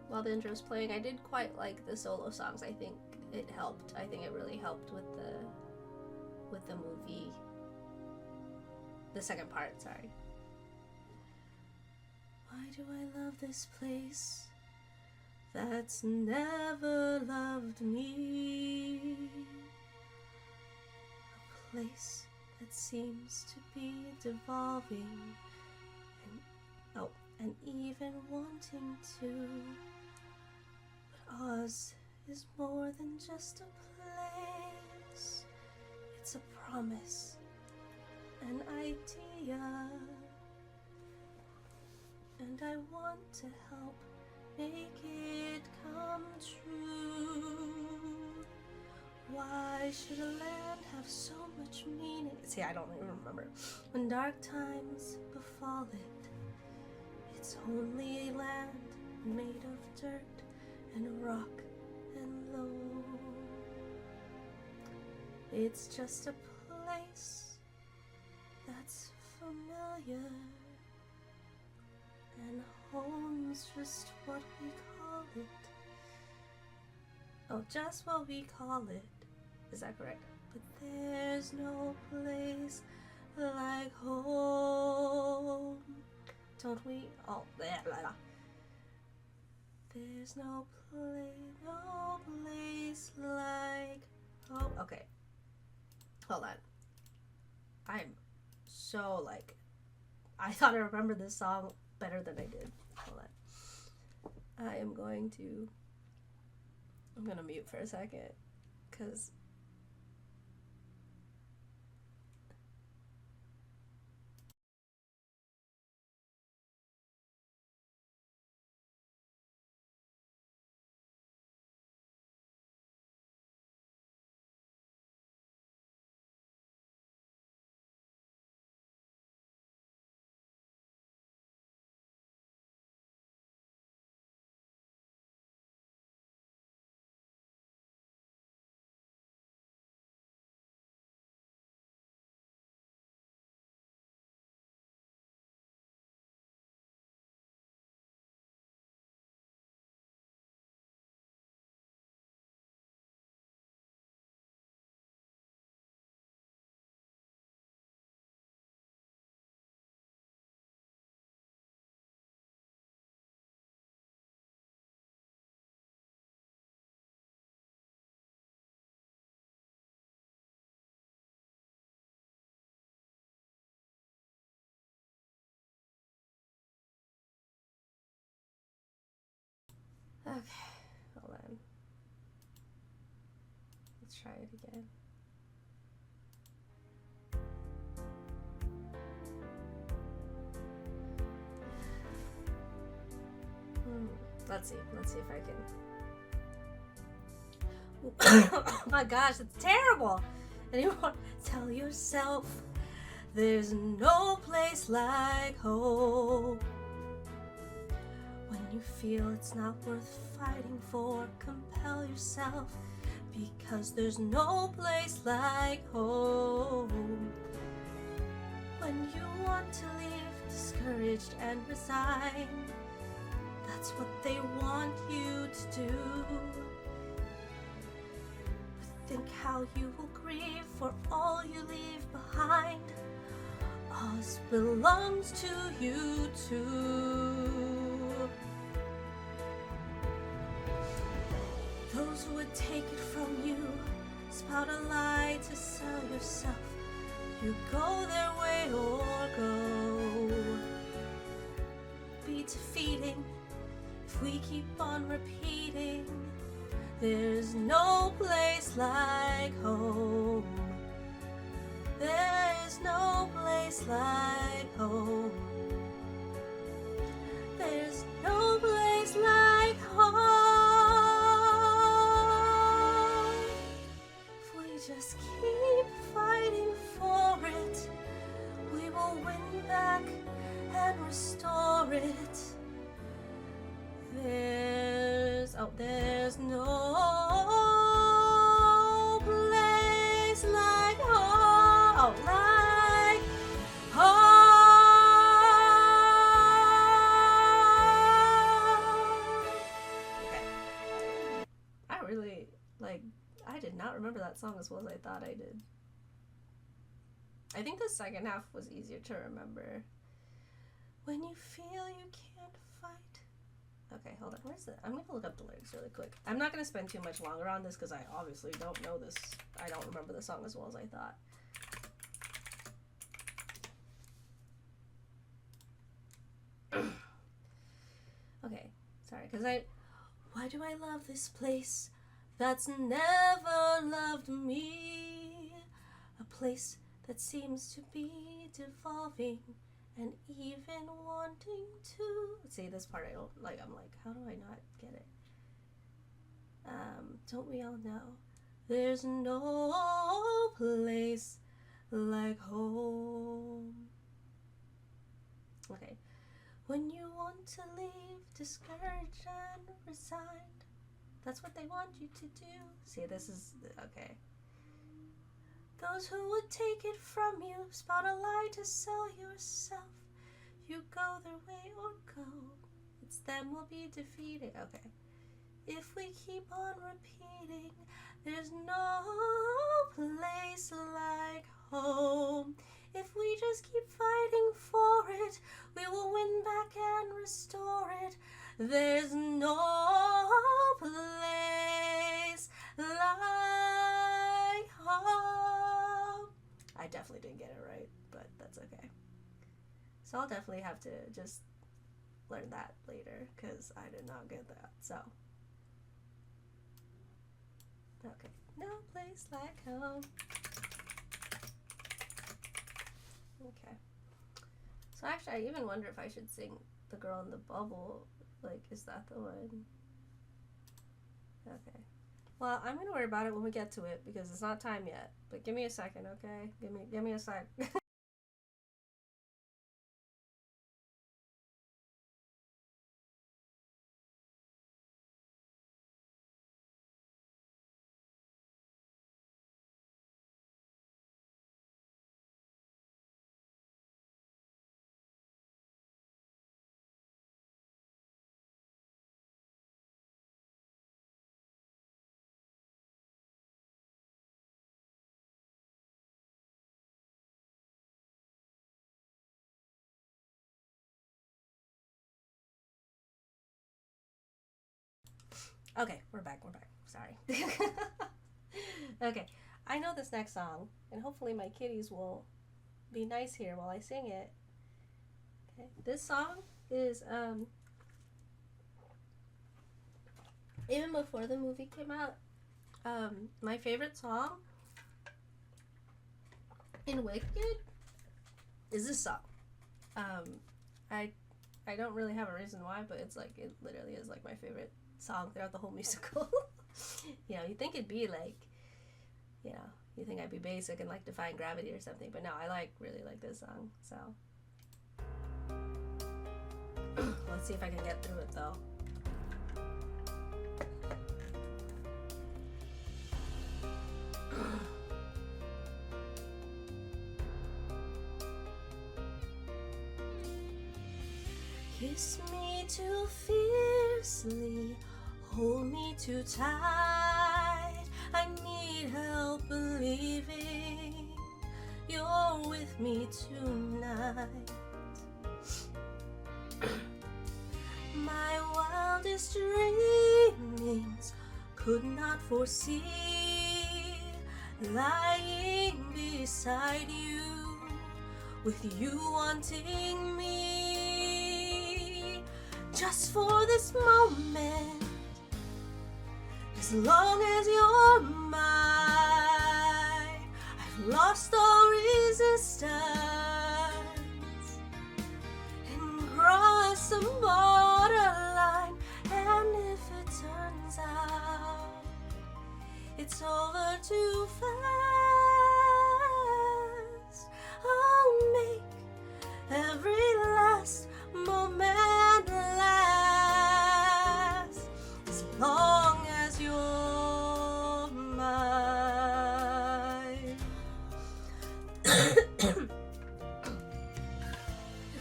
While the intro's playing, I did quite like the solo songs. I think it helped. I think it really helped with the movie. The second part, sorry. Why do I love this place that's never loved me? A place that seems to be devolving and even wanting to. But Oz is more than just a place. It's a promise, an idea, and I want to help make it come true. Why should a land have so much meaning? See, I don't even remember. When dark times befall it, it's only land made of dirt and rock and loam. It's just a place that's familiar, and home's just what we call it. Oh, just what we call it. Is that correct? But there's no place like home. Don't we all? Blah, blah, blah. There's no place like home. Okay. Hold on. I'm so like, I thought I remembered this song better than I did. Hold on. I'm gonna mute for a second, cause okay, hold on. Let's try it again. Let's see if I can. Oh my gosh, it's terrible. Anyone tell yourself there's no place like home. When you feel it's not worth fighting for, compel yourself, because there's no place like home. When you want to leave discouraged and resigned, that's what they want you to do. But think how you will grieve for all you leave behind. Ours belongs to you too. Those who would take it from you spout a lie to sell yourself. You go their way or go. Be defeating if we keep on repeating. There's no place like home. There's no place like home. There's no place like home. If we just keep fighting for it, we will win back and restore it. There's no place like home. Oh, like home. Okay. I did not remember that song as well as I thought I did. I think the second half was easier to remember. When you feel you can't fight. Okay, hold on. Where's it? I'm going to look up the lyrics really quick. I'm not going to spend too much longer on this because I obviously don't know this. I don't remember the song as well as I thought. Okay, sorry, because why do I love this place that's never loved me? A place that seems to be devolving and even wanting to. See, this part I don't like. I'm like, how do I not get it? Don't we all know? There's no place like home. Okay. When you want to leave, discouraged and resigned. That's what they want you to do. See, this is, okay. Those who would take it from you, spout a lie to sell yourself. You go their way or go, it's them will be defeated. Okay. If we keep on repeating, there's no place like home. If we just keep fighting for it, we will win back and restore it. There's no place like home. I definitely didn't get it right, but that's okay. So I'll definitely have to just learn that later, because I did not get that. So, okay. No place like home. Okay. So actually, I even wonder if I should sing The Girl in the Bubble. Like, is that the one? Okay. Well, I'm gonna worry about it when we get to it, because it's not time yet. But give me a second, okay? Give me a sec. Okay, we're back. Sorry. Okay, I know this next song, and hopefully my kitties will be nice here while I sing it. Okay, this song is, even before the movie came out, my favorite song in Wicked is this song. I don't really have a reason why, but it's like, it literally is like my favorite song throughout the whole musical. You know, you think it'd be like, you know, you think I'd be basic and like Defying Gravity or something, but no, I really like this song. So let's see if I can get through it though. Kiss me too fiercely, hold me too tight. I need help believing you're with me tonight. My wildest dreamings could not foresee lying beside you, with you wanting me. Just for this moment, as long as you're mine, I've lost all resistance and crossed some borderline. And if it turns out it's over too fast, I'll make every last moment last, as long as you're mine.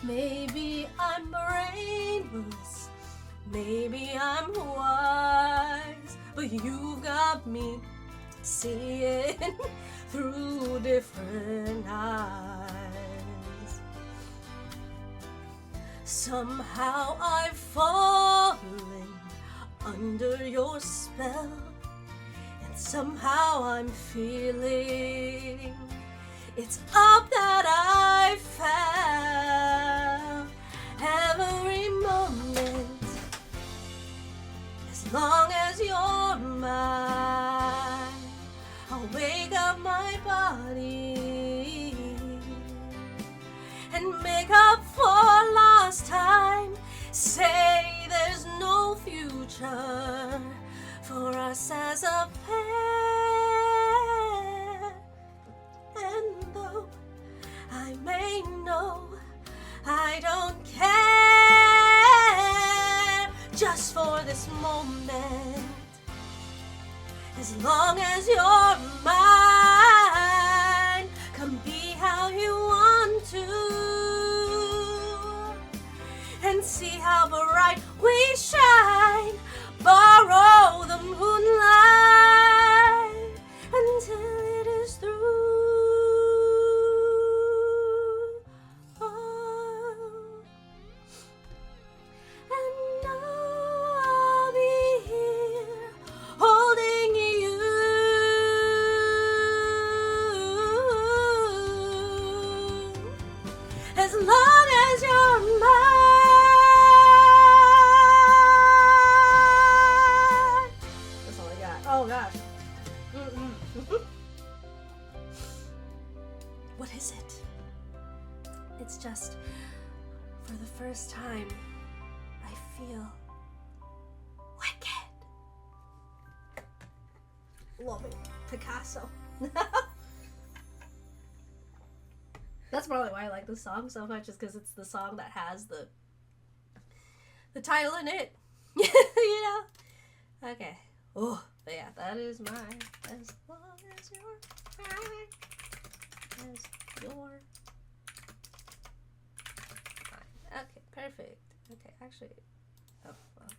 Maybe I'm brainless, maybe I'm wise, but you got me seeing through different eyes. Somehow I've fallen under your spell, and somehow I'm feeling it's up that I found every moment, as long as you're mine. I'll wake up my body and make up for lost time. Say there's no future for us as a pair. And though I may know I don't care, just for this moment, as long as you're mine, come be how you want to, and see how bright we shine. Borrow the moonlight until it is through. Oh. And I'll be here holding you as long as you're mine. That's all I got. Oh gosh. What is it? It's just, for the first time, I feel wicked. Love it. Picasso. That's probably why I like the song so much, is because it's the song that has the title in it. You know? Okay. Oh, but yeah, that is mine. As long as you're mine. As you're mine. Okay, perfect. Okay, actually. Oh, well.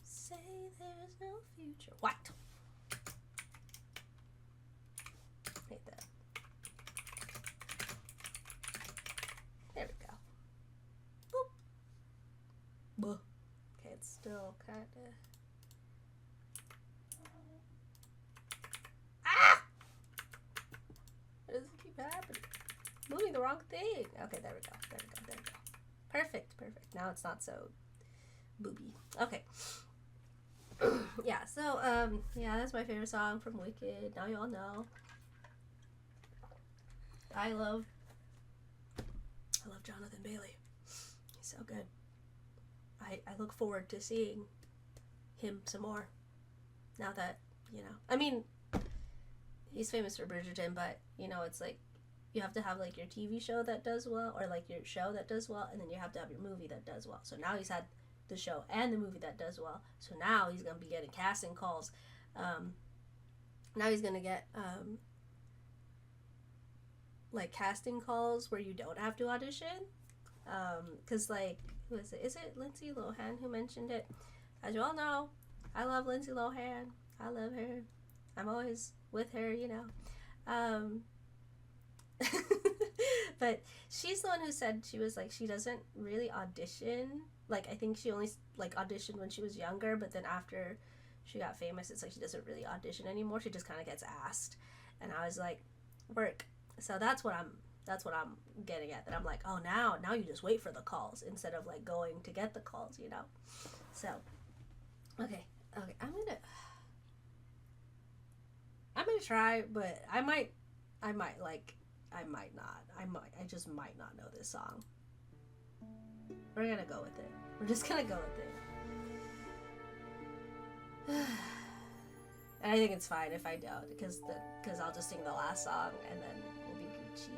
Say there's no future. What? Hate that. There we go. Boop. Buh. Okay, it's still kind of. Ah! Why does it keep happening? Moving the wrong thing. Okay, there we go. There we go. There we go. Perfect. Perfect. Now it's not so booby. Okay. Yeah, so, yeah, that's my favorite song from Wicked. Now y'all know. I love Jonathan Bailey. He's so good. I look forward to seeing him some more. Now that, you know, I mean, he's famous for Bridgerton, but, you know, it's like, you have to have, like, your TV show that does well, or, like, your show that does well, and then you have to have your movie that does well. So now he's had the show and the movie that does well. So now he's going to be getting casting calls. Now he's going to get, like, casting calls where you don't have to audition. Because, like, who is it? Is it Lindsay Lohan who mentioned it? As you all know, I love Lindsay Lohan. I love her. I'm always with her, you know. But she's the one who said she was like, she doesn't really audition. Like, I think she only, like, auditioned when she was younger, but then after she got famous, it's like she doesn't really audition anymore. She just kind of gets asked. And I was like, work. So that's what I'm getting at. That I'm like, oh, now you just wait for the calls instead of, like, going to get the calls, you know? So, okay, I'm gonna try, but I just might not know this song. We're gonna go with it. We're just gonna go with it. And I think it's fine if I don't, because I'll just sing the last song and then we'll be Gucci.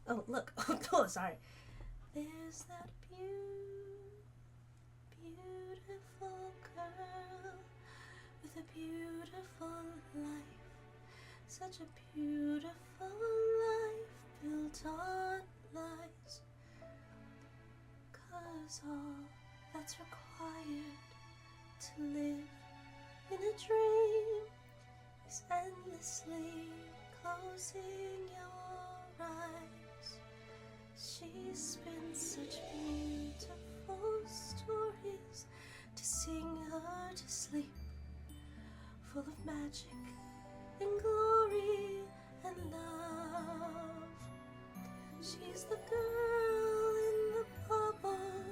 Okay. Look. Oh, sorry. There's that beautiful girl with a beautiful life, such a beautiful life built on lies, 'cause all that's required to live in a dream is endlessly closing your eyes. She spins such beautiful stories to sing her to sleep, full of magic and glory She's the girl in the bubble,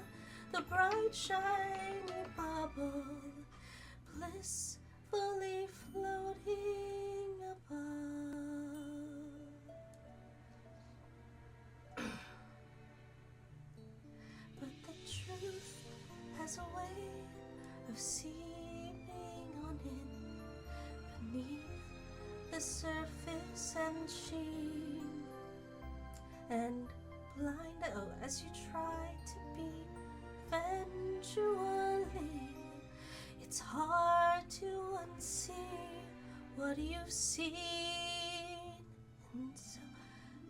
the bright shiny bubble, blissfully floating above. But the truth has a way of seeping on in beneath the surface and sheen, and blind as you try to be eventually, it's hard to unsee what you've seen. And so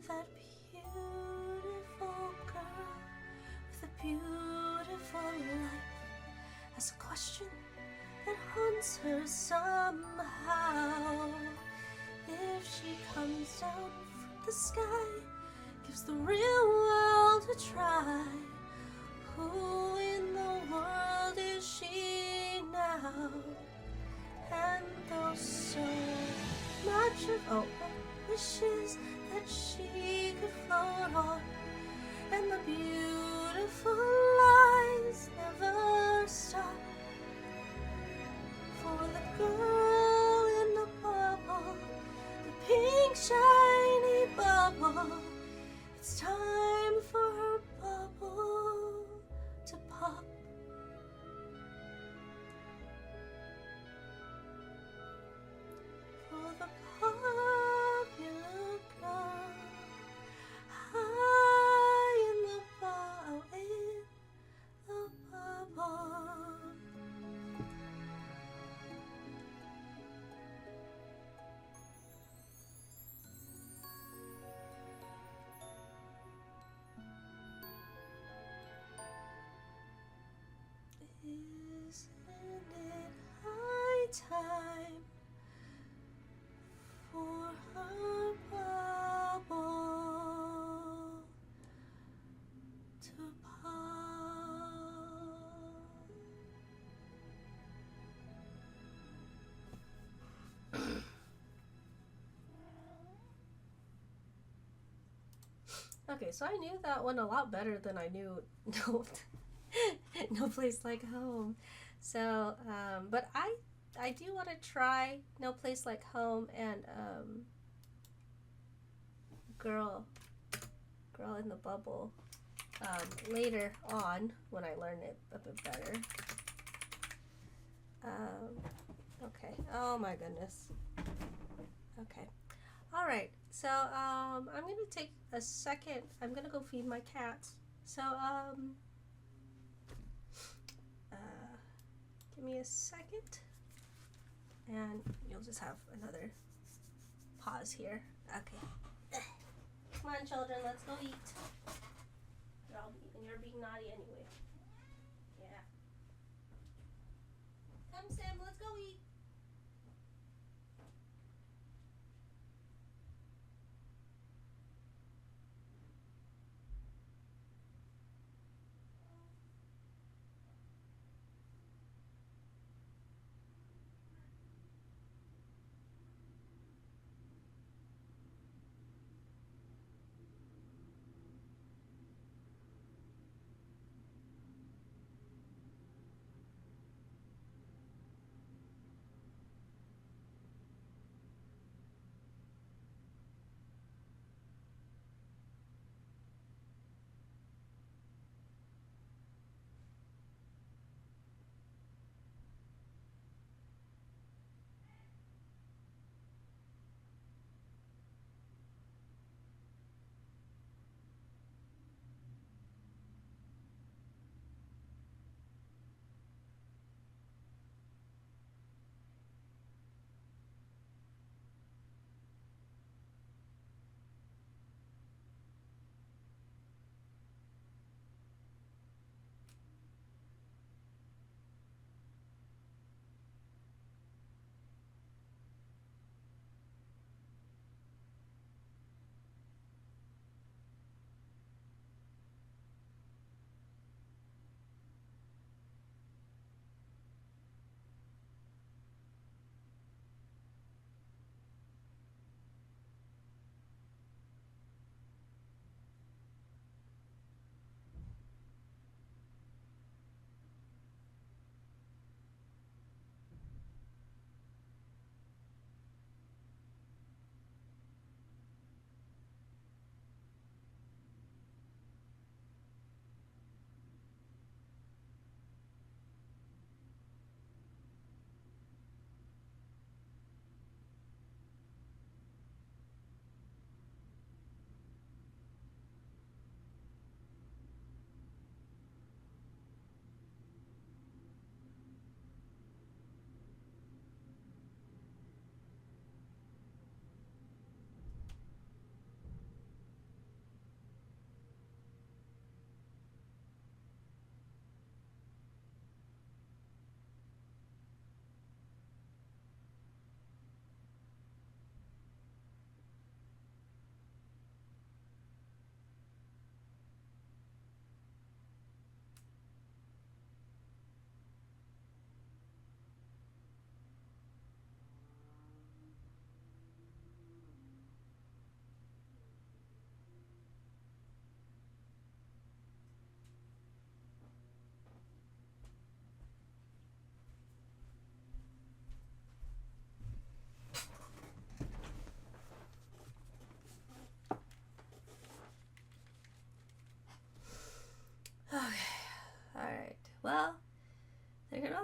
that beautiful girl with a beautiful life has a question that haunts her somehow. If she comes down from the sky, gives the real world a try, who in the world is she now? And though so much of wishes that she could float on, and the beautiful lies never stop, for the girl in the bubble, the pink shiny bubble, it's time for her bubble to pop. For the popular girl, high in the bubble. Isn't it high time for her bubble to pop? Okay, so I knew that one a lot better than I knew No Place Like Home. So, but I do want to try No Place Like Home and Girl in the Bubble later on when I learn it a bit better. Okay. Oh my goodness. Okay. All right. So I'm gonna take a second. I'm gonna go feed my cats. So give me a second, and you'll just have another pause here. Okay. Come on, children, let's go eat. You're being naughty anyway. Yeah. Come, Sam, let's go eat.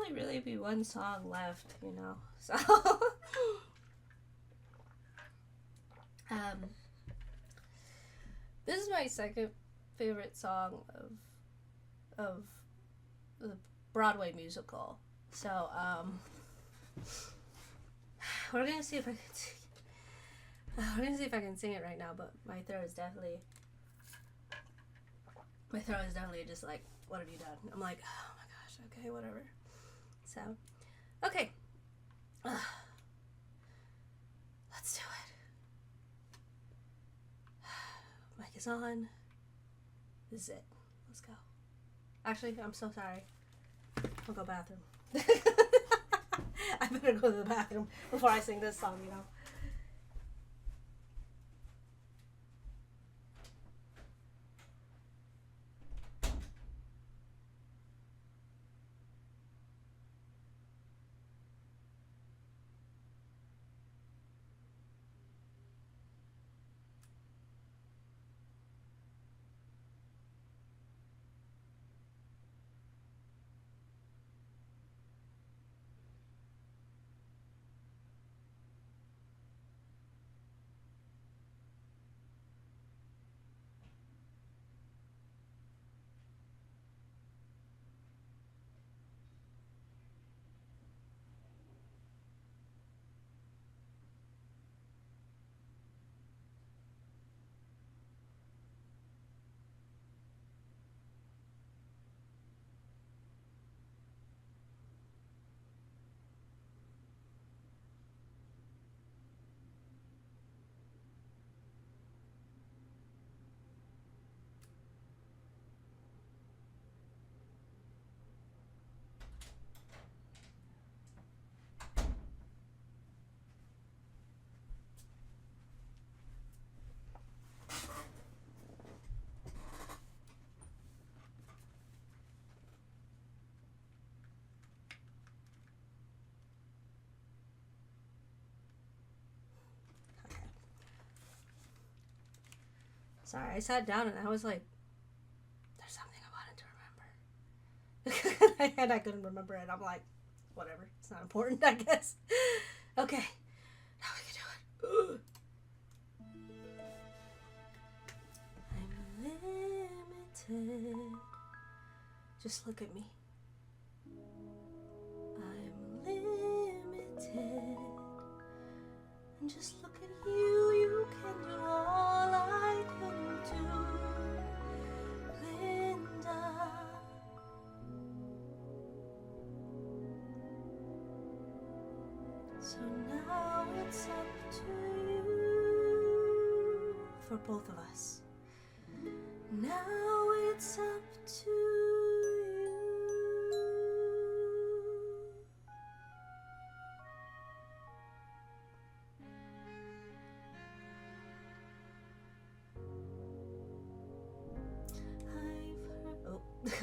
only really be one song left, you know. So this is my second favorite song of the Broadway musical. So we're gonna see if I can sing it right now, but my throat is definitely just like, what have you done? I'm like, oh my gosh, okay, whatever. So, okay. Let's do it. Mic is on. This is it. Let's go. Actually, I'm so sorry. I'll go bathroom. I better go to the bathroom before I sing this song, you know. Sorry, I sat down and I was like, there's something I wanted to remember. And I couldn't remember it. I'm like, whatever. It's not important, I guess. Okay. Now we can do it. I'm limited. Just look at me. I'm limited. And just look at you. You can do all I couldn't do, Linda. So now it's up to you, for both of us. Now it's up to you.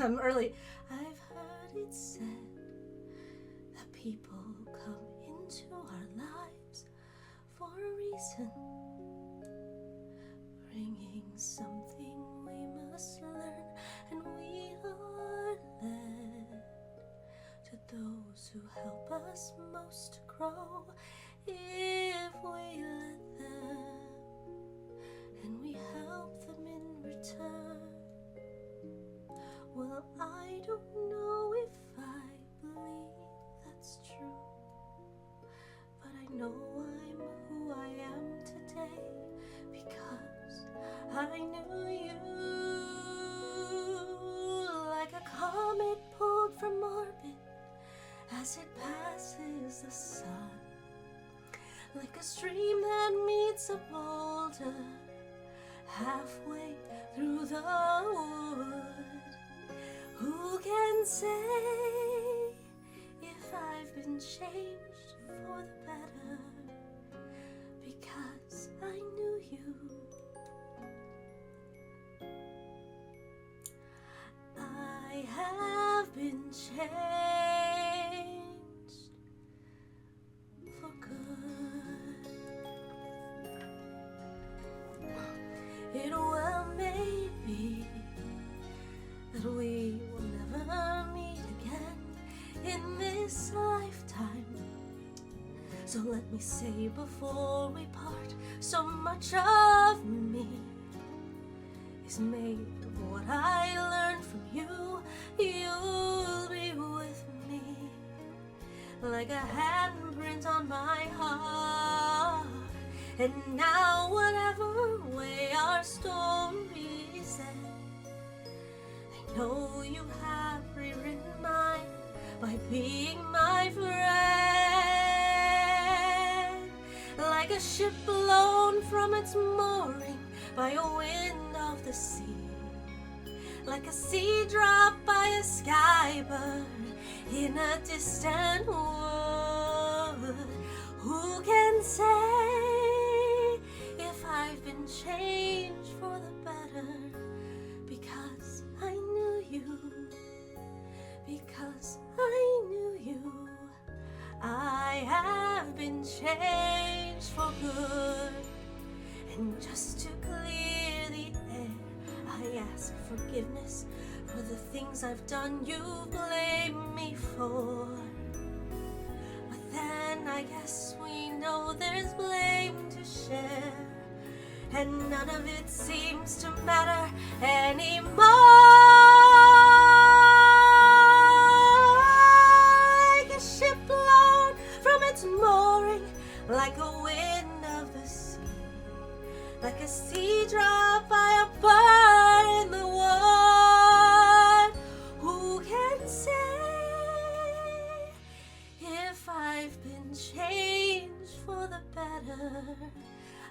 I'm early. I've heard it said that people come into our lives for a reason, bringing something we must learn, and we are led to those who help us most grow if we let them, and we help them in return. Well, I don't know if I believe that's true, but I know I'm who I am today because I knew you. Like a comet pulled from orbit as it passes the sun, like a stream that meets a boulder halfway through the wood. Who can say if I've been changed for the better? Because I knew you. I have been changed for good. It well may be that we will never meet again in this So let me say before we part, so much of me is made of what I learned from you. You'll be with me like a handprint on my heart. And now whatever way our stories end, I know you have rewritten mine by being my friend. Like a ship blown from its mooring by a wind of the sea, like a sea drop by a sky bird in a distant wood. Who can say if I've been changed for the better? Because I knew you, because I knew you. I have been changed for good. And just to clear the air, I ask forgiveness for the things I've done you blame me for. But then I guess we know there's blame to share, and none of it seems to matter anymore. Like a ship blown from its mooring, like a wind of the sea, like a sea drop by a bird in the wood. Who can say if I've been changed for the better?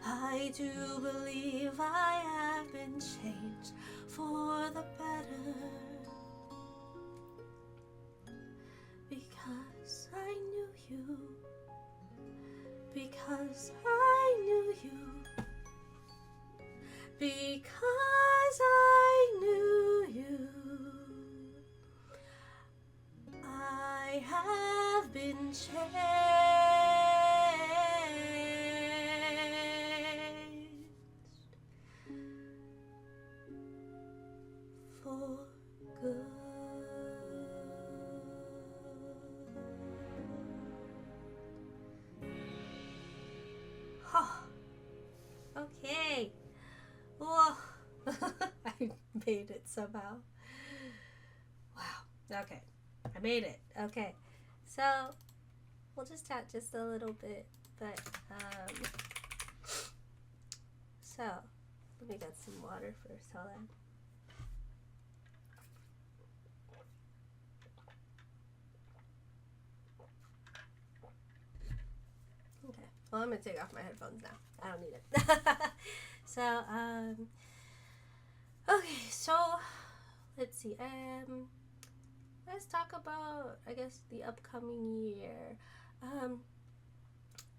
I do believe I have been changed for the better. Because I knew you. Because I knew you. Because I knew you. I have been changed for good. Oh, okay. Whoa. I made it somehow. Wow. Okay. I made it. Okay. So we'll just chat just a little bit, but so let me get some water first. Hold on. Okay. Well, I'm gonna take off my headphones now. I don't need it. So okay. So let's see. Let's talk about, I guess, the upcoming year.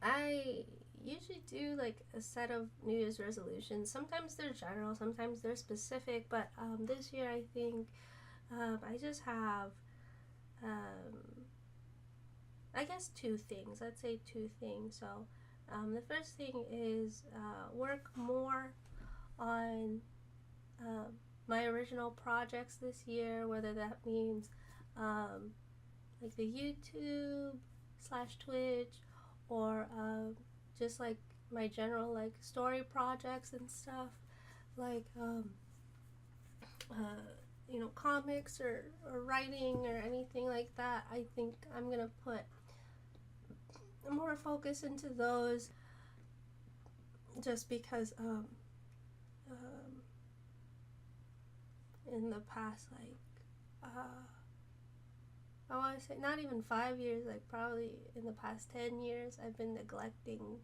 I usually do like a set of New Year's resolutions. Sometimes they're general, sometimes they're specific, but this year I think I just have, I guess, two things. I'd say two things. So the first thing is work more on my original projects this year, whether that means like the YouTube / Twitch, or just like my general like story projects and stuff, like you know, comics or writing or anything like that. I think I'm gonna put more focus into those, just because in the past, like I want to say not even 5 years, like probably in the past 10 years, I've been neglecting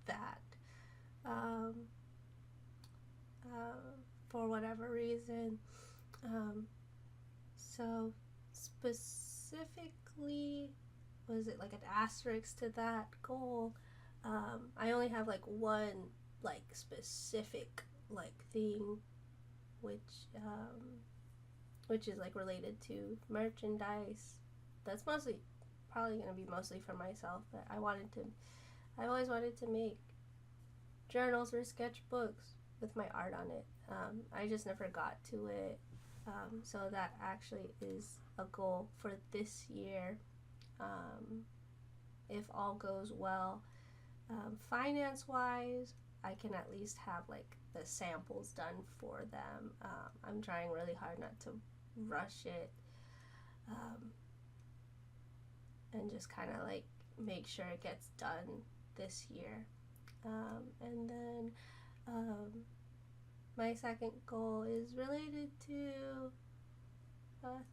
that for whatever reason. So specifically, was it like an asterisk to that goal? I only have like one like specific like thing, which is like related to merchandise. That's probably gonna be mostly for myself, but I always wanted to make journals or sketchbooks with my art on it. I just never got to it. So that actually is a goal for this year. if all goes well. Finance-wise, I can at least have like the samples done for them. I'm trying really hard not to rush it, and just kind of like make sure it gets done this year. And then my second goal is related to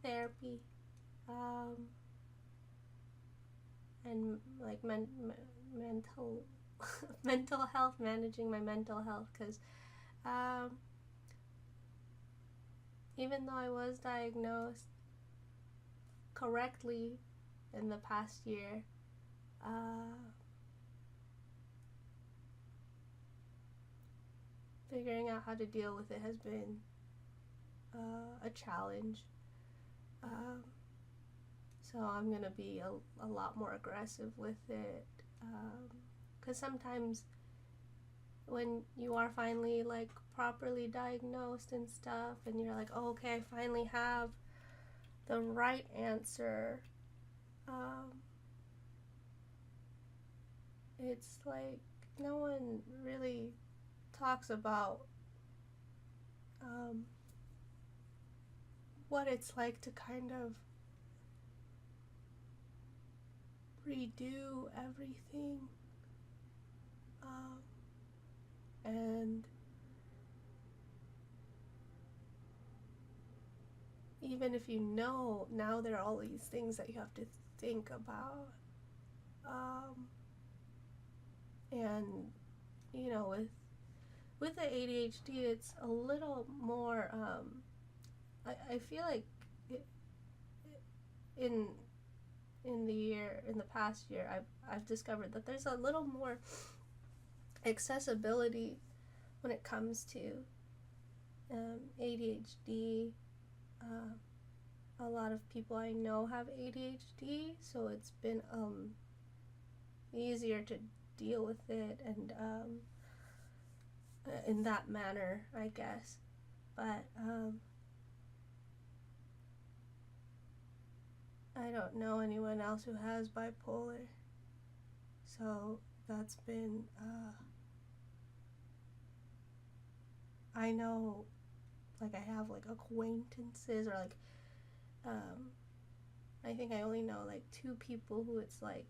therapy, and like mental mental health, managing my mental health, because even though I was diagnosed correctly in the past year, figuring out how to deal with it has been a challenge. So I'm gonna be a lot more aggressive with it, because sometimes when you are finally like properly diagnosed and stuff, and you're like, oh, okay, I finally have the right answer, it's like no one really talks about what it's like to kind of redo everything, and even if you know, now there are all these things that you have to think about, and you know, with the ADHD, it's a little more, I feel like in the past year, I've discovered that there's a little more accessibility when it comes to ADHD. A lot of people I know have ADHD, so it's been easier to deal with it, and in that manner, I guess. But I don't know anyone else who has bipolar, so that's been, I know, like, I have like acquaintances, or like, I think I only know like 2 people who it's like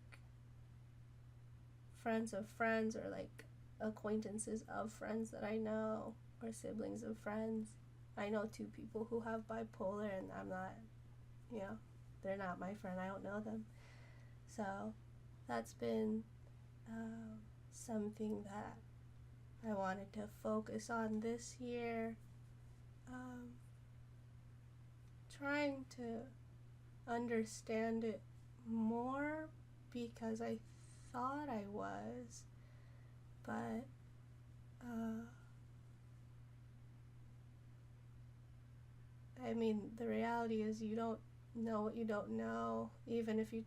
friends of friends, or like acquaintances of friends that I know, or siblings of friends. I know 2 people who have bipolar, and I'm not, you know, they're not my friend, I don't know them. So that's been something that I wanted to focus on this year, trying to understand it more, because I thought I was, but I mean, the reality is you don't know what you don't know, even if you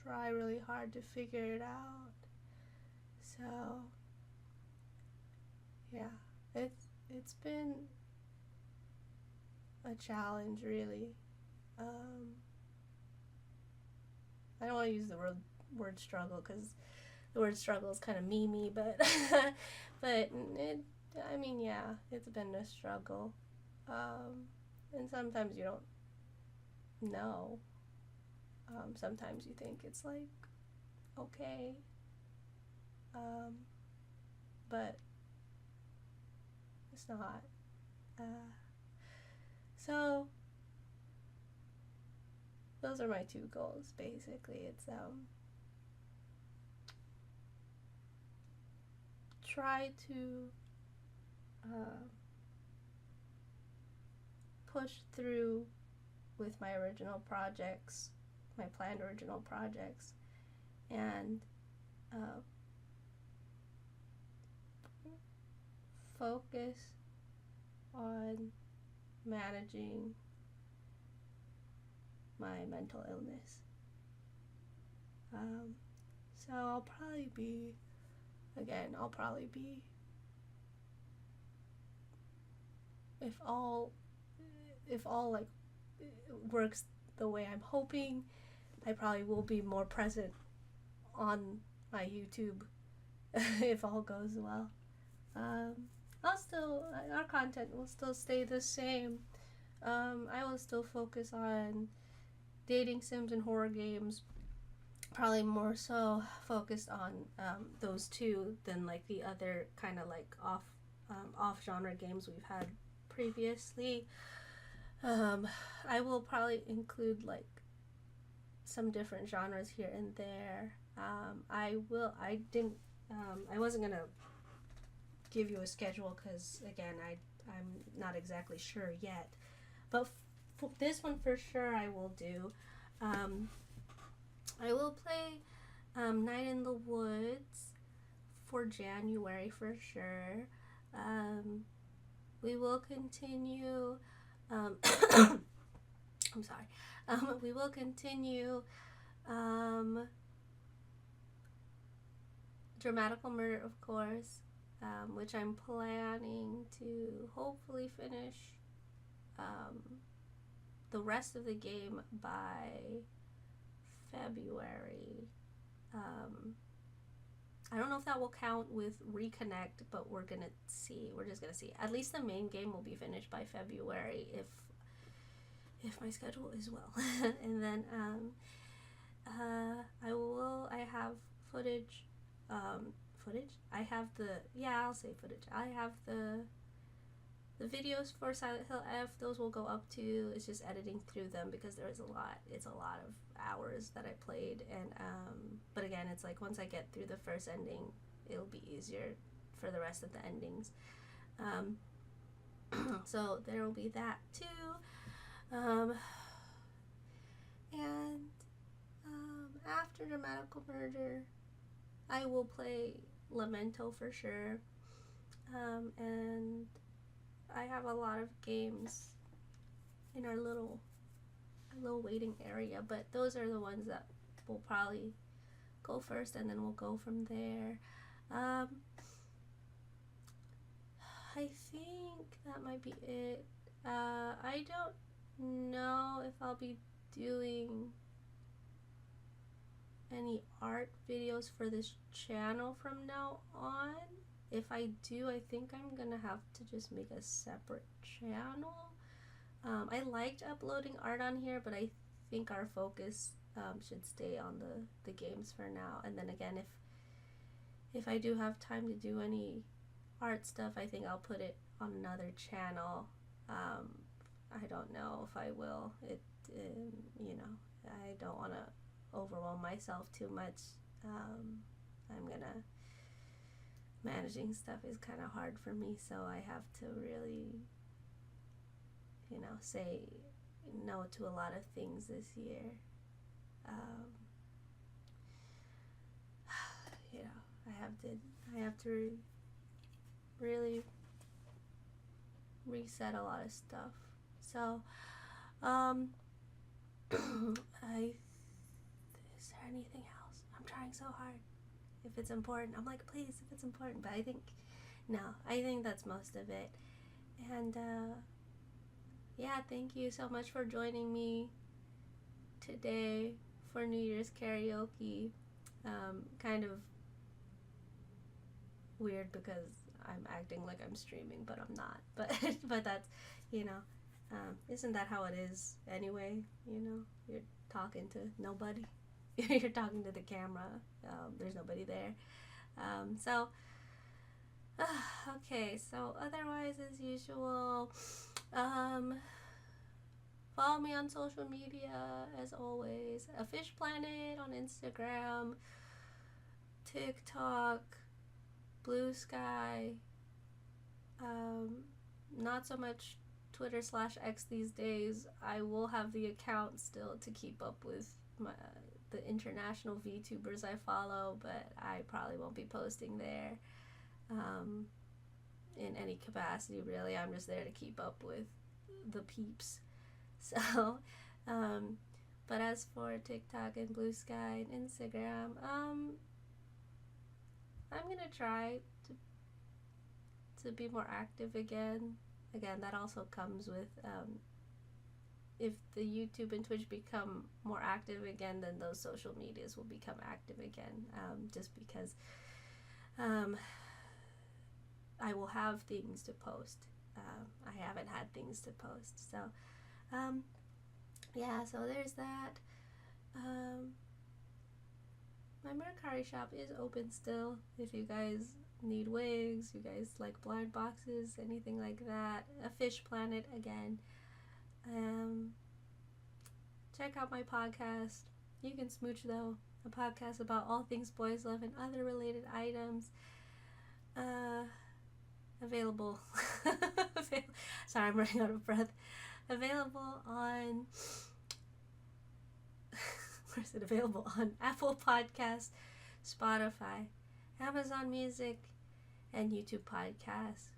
try really hard to figure it out. So yeah, it's been a challenge, really. I don't want to use the word struggle, because the word struggle is kind of memey, but but it, I mean, yeah, it's been a struggle, and sometimes you don't know. Sometimes you think it's like okay, but it's not. So those are my 2 goals, basically. It's try to push through with my original projects, my planned original projects, and focus on managing my mental illness. So I'll probably be, if all like works the way I'm hoping, I probably will be more present on my YouTube if all goes well. Our content will still stay the same. I will still focus on dating sims and horror games, probably more so focused on those two than like the other kind of like off genre games we've had previously. I will probably include like some different genres here and there. I wasn't gonna give you a schedule because again I'm not exactly sure yet, but for this one for sure I will do. I will play Night in the Woods for January for sure. We will continue. I'm sorry. We will continue Dramatical Murder, of course, which I'm planning to hopefully finish the rest of the game by February. I don't know if that will count with Reconnect, but we're gonna see. We're just gonna see. At least the main game will be finished by February if my schedule is well. And then I have footage. I'll say footage. I have the videos for Silent Hill F. Those will go up too. It's just editing through them because there is a lot. It's a lot of hours that I played, and but again, it's like once I get through the first ending, it'll be easier for the rest of the endings. So there will be that too. And after Dramatical Murder, I will play Lamento for sure. And I have a lot of games in our little waiting area, but those are the ones that will probably go first, and then we'll go from there. I think that might be it. I don't know if I'll be doing any art videos for this channel from now on. If I do, I think I'm gonna have to just make a separate channel. I liked uploading art on here, but I think our focus should stay on the games for now. And then again, if I do have time to do any art stuff, I think I'll put it on another channel. I don't know if I will. You know, I don't want to overwhelm myself too much. Managing stuff is kind of hard for me, so I have to really, you know, say no to a lot of things this year. You know, I have to really reset a lot of stuff. So, is there anything else? I'm trying so hard. If it's important, I'm like, please, if it's important. But I think that's most of it. And yeah, thank you so much for joining me today for New Year's karaoke. Kind of weird because I'm acting like I'm streaming, but I'm not. But that's, you know, isn't that how it is anyway? You know, you're talking to nobody. You're talking to the camera. There's nobody there. Okay, so otherwise, as usual, follow me on social media, as always. afishplanet on Instagram, TikTok, Bluesky, not so much Twitter/X these days. I will have the account still to keep up with the international VTubers I follow, but I probably won't be posting there in any capacity, really. I'm just there to keep up with the peeps. So, but as for TikTok and Bluesky and Instagram, I'm gonna try to be more active again. That also comes with if the YouTube and Twitch become more active again, then those social medias will become active again. Just because I will have things to post. I haven't had things to post, so yeah. So there's that. My Mercari shop is open still. If you guys need wigs, you guys like blind boxes, anything like that. afishplanet again. Check out my podcast, You Can Smooch Tho, a podcast about all things boys love and other related items. Available. Sorry, I'm running out of breath. Available on where is it available? On Apple Podcasts, Spotify, Amazon Music, and YouTube Podcasts.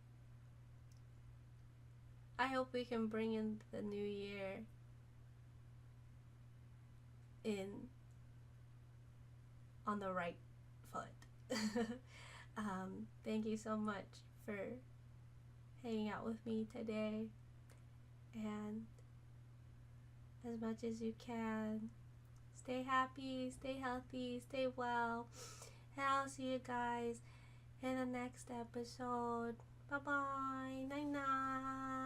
I hope we can bring in the new year on the right foot. Thank you so much for hanging out with me today, and as much as you can, stay happy, stay healthy, stay well, and I'll see you guys in the next episode. Bye bye. Night night.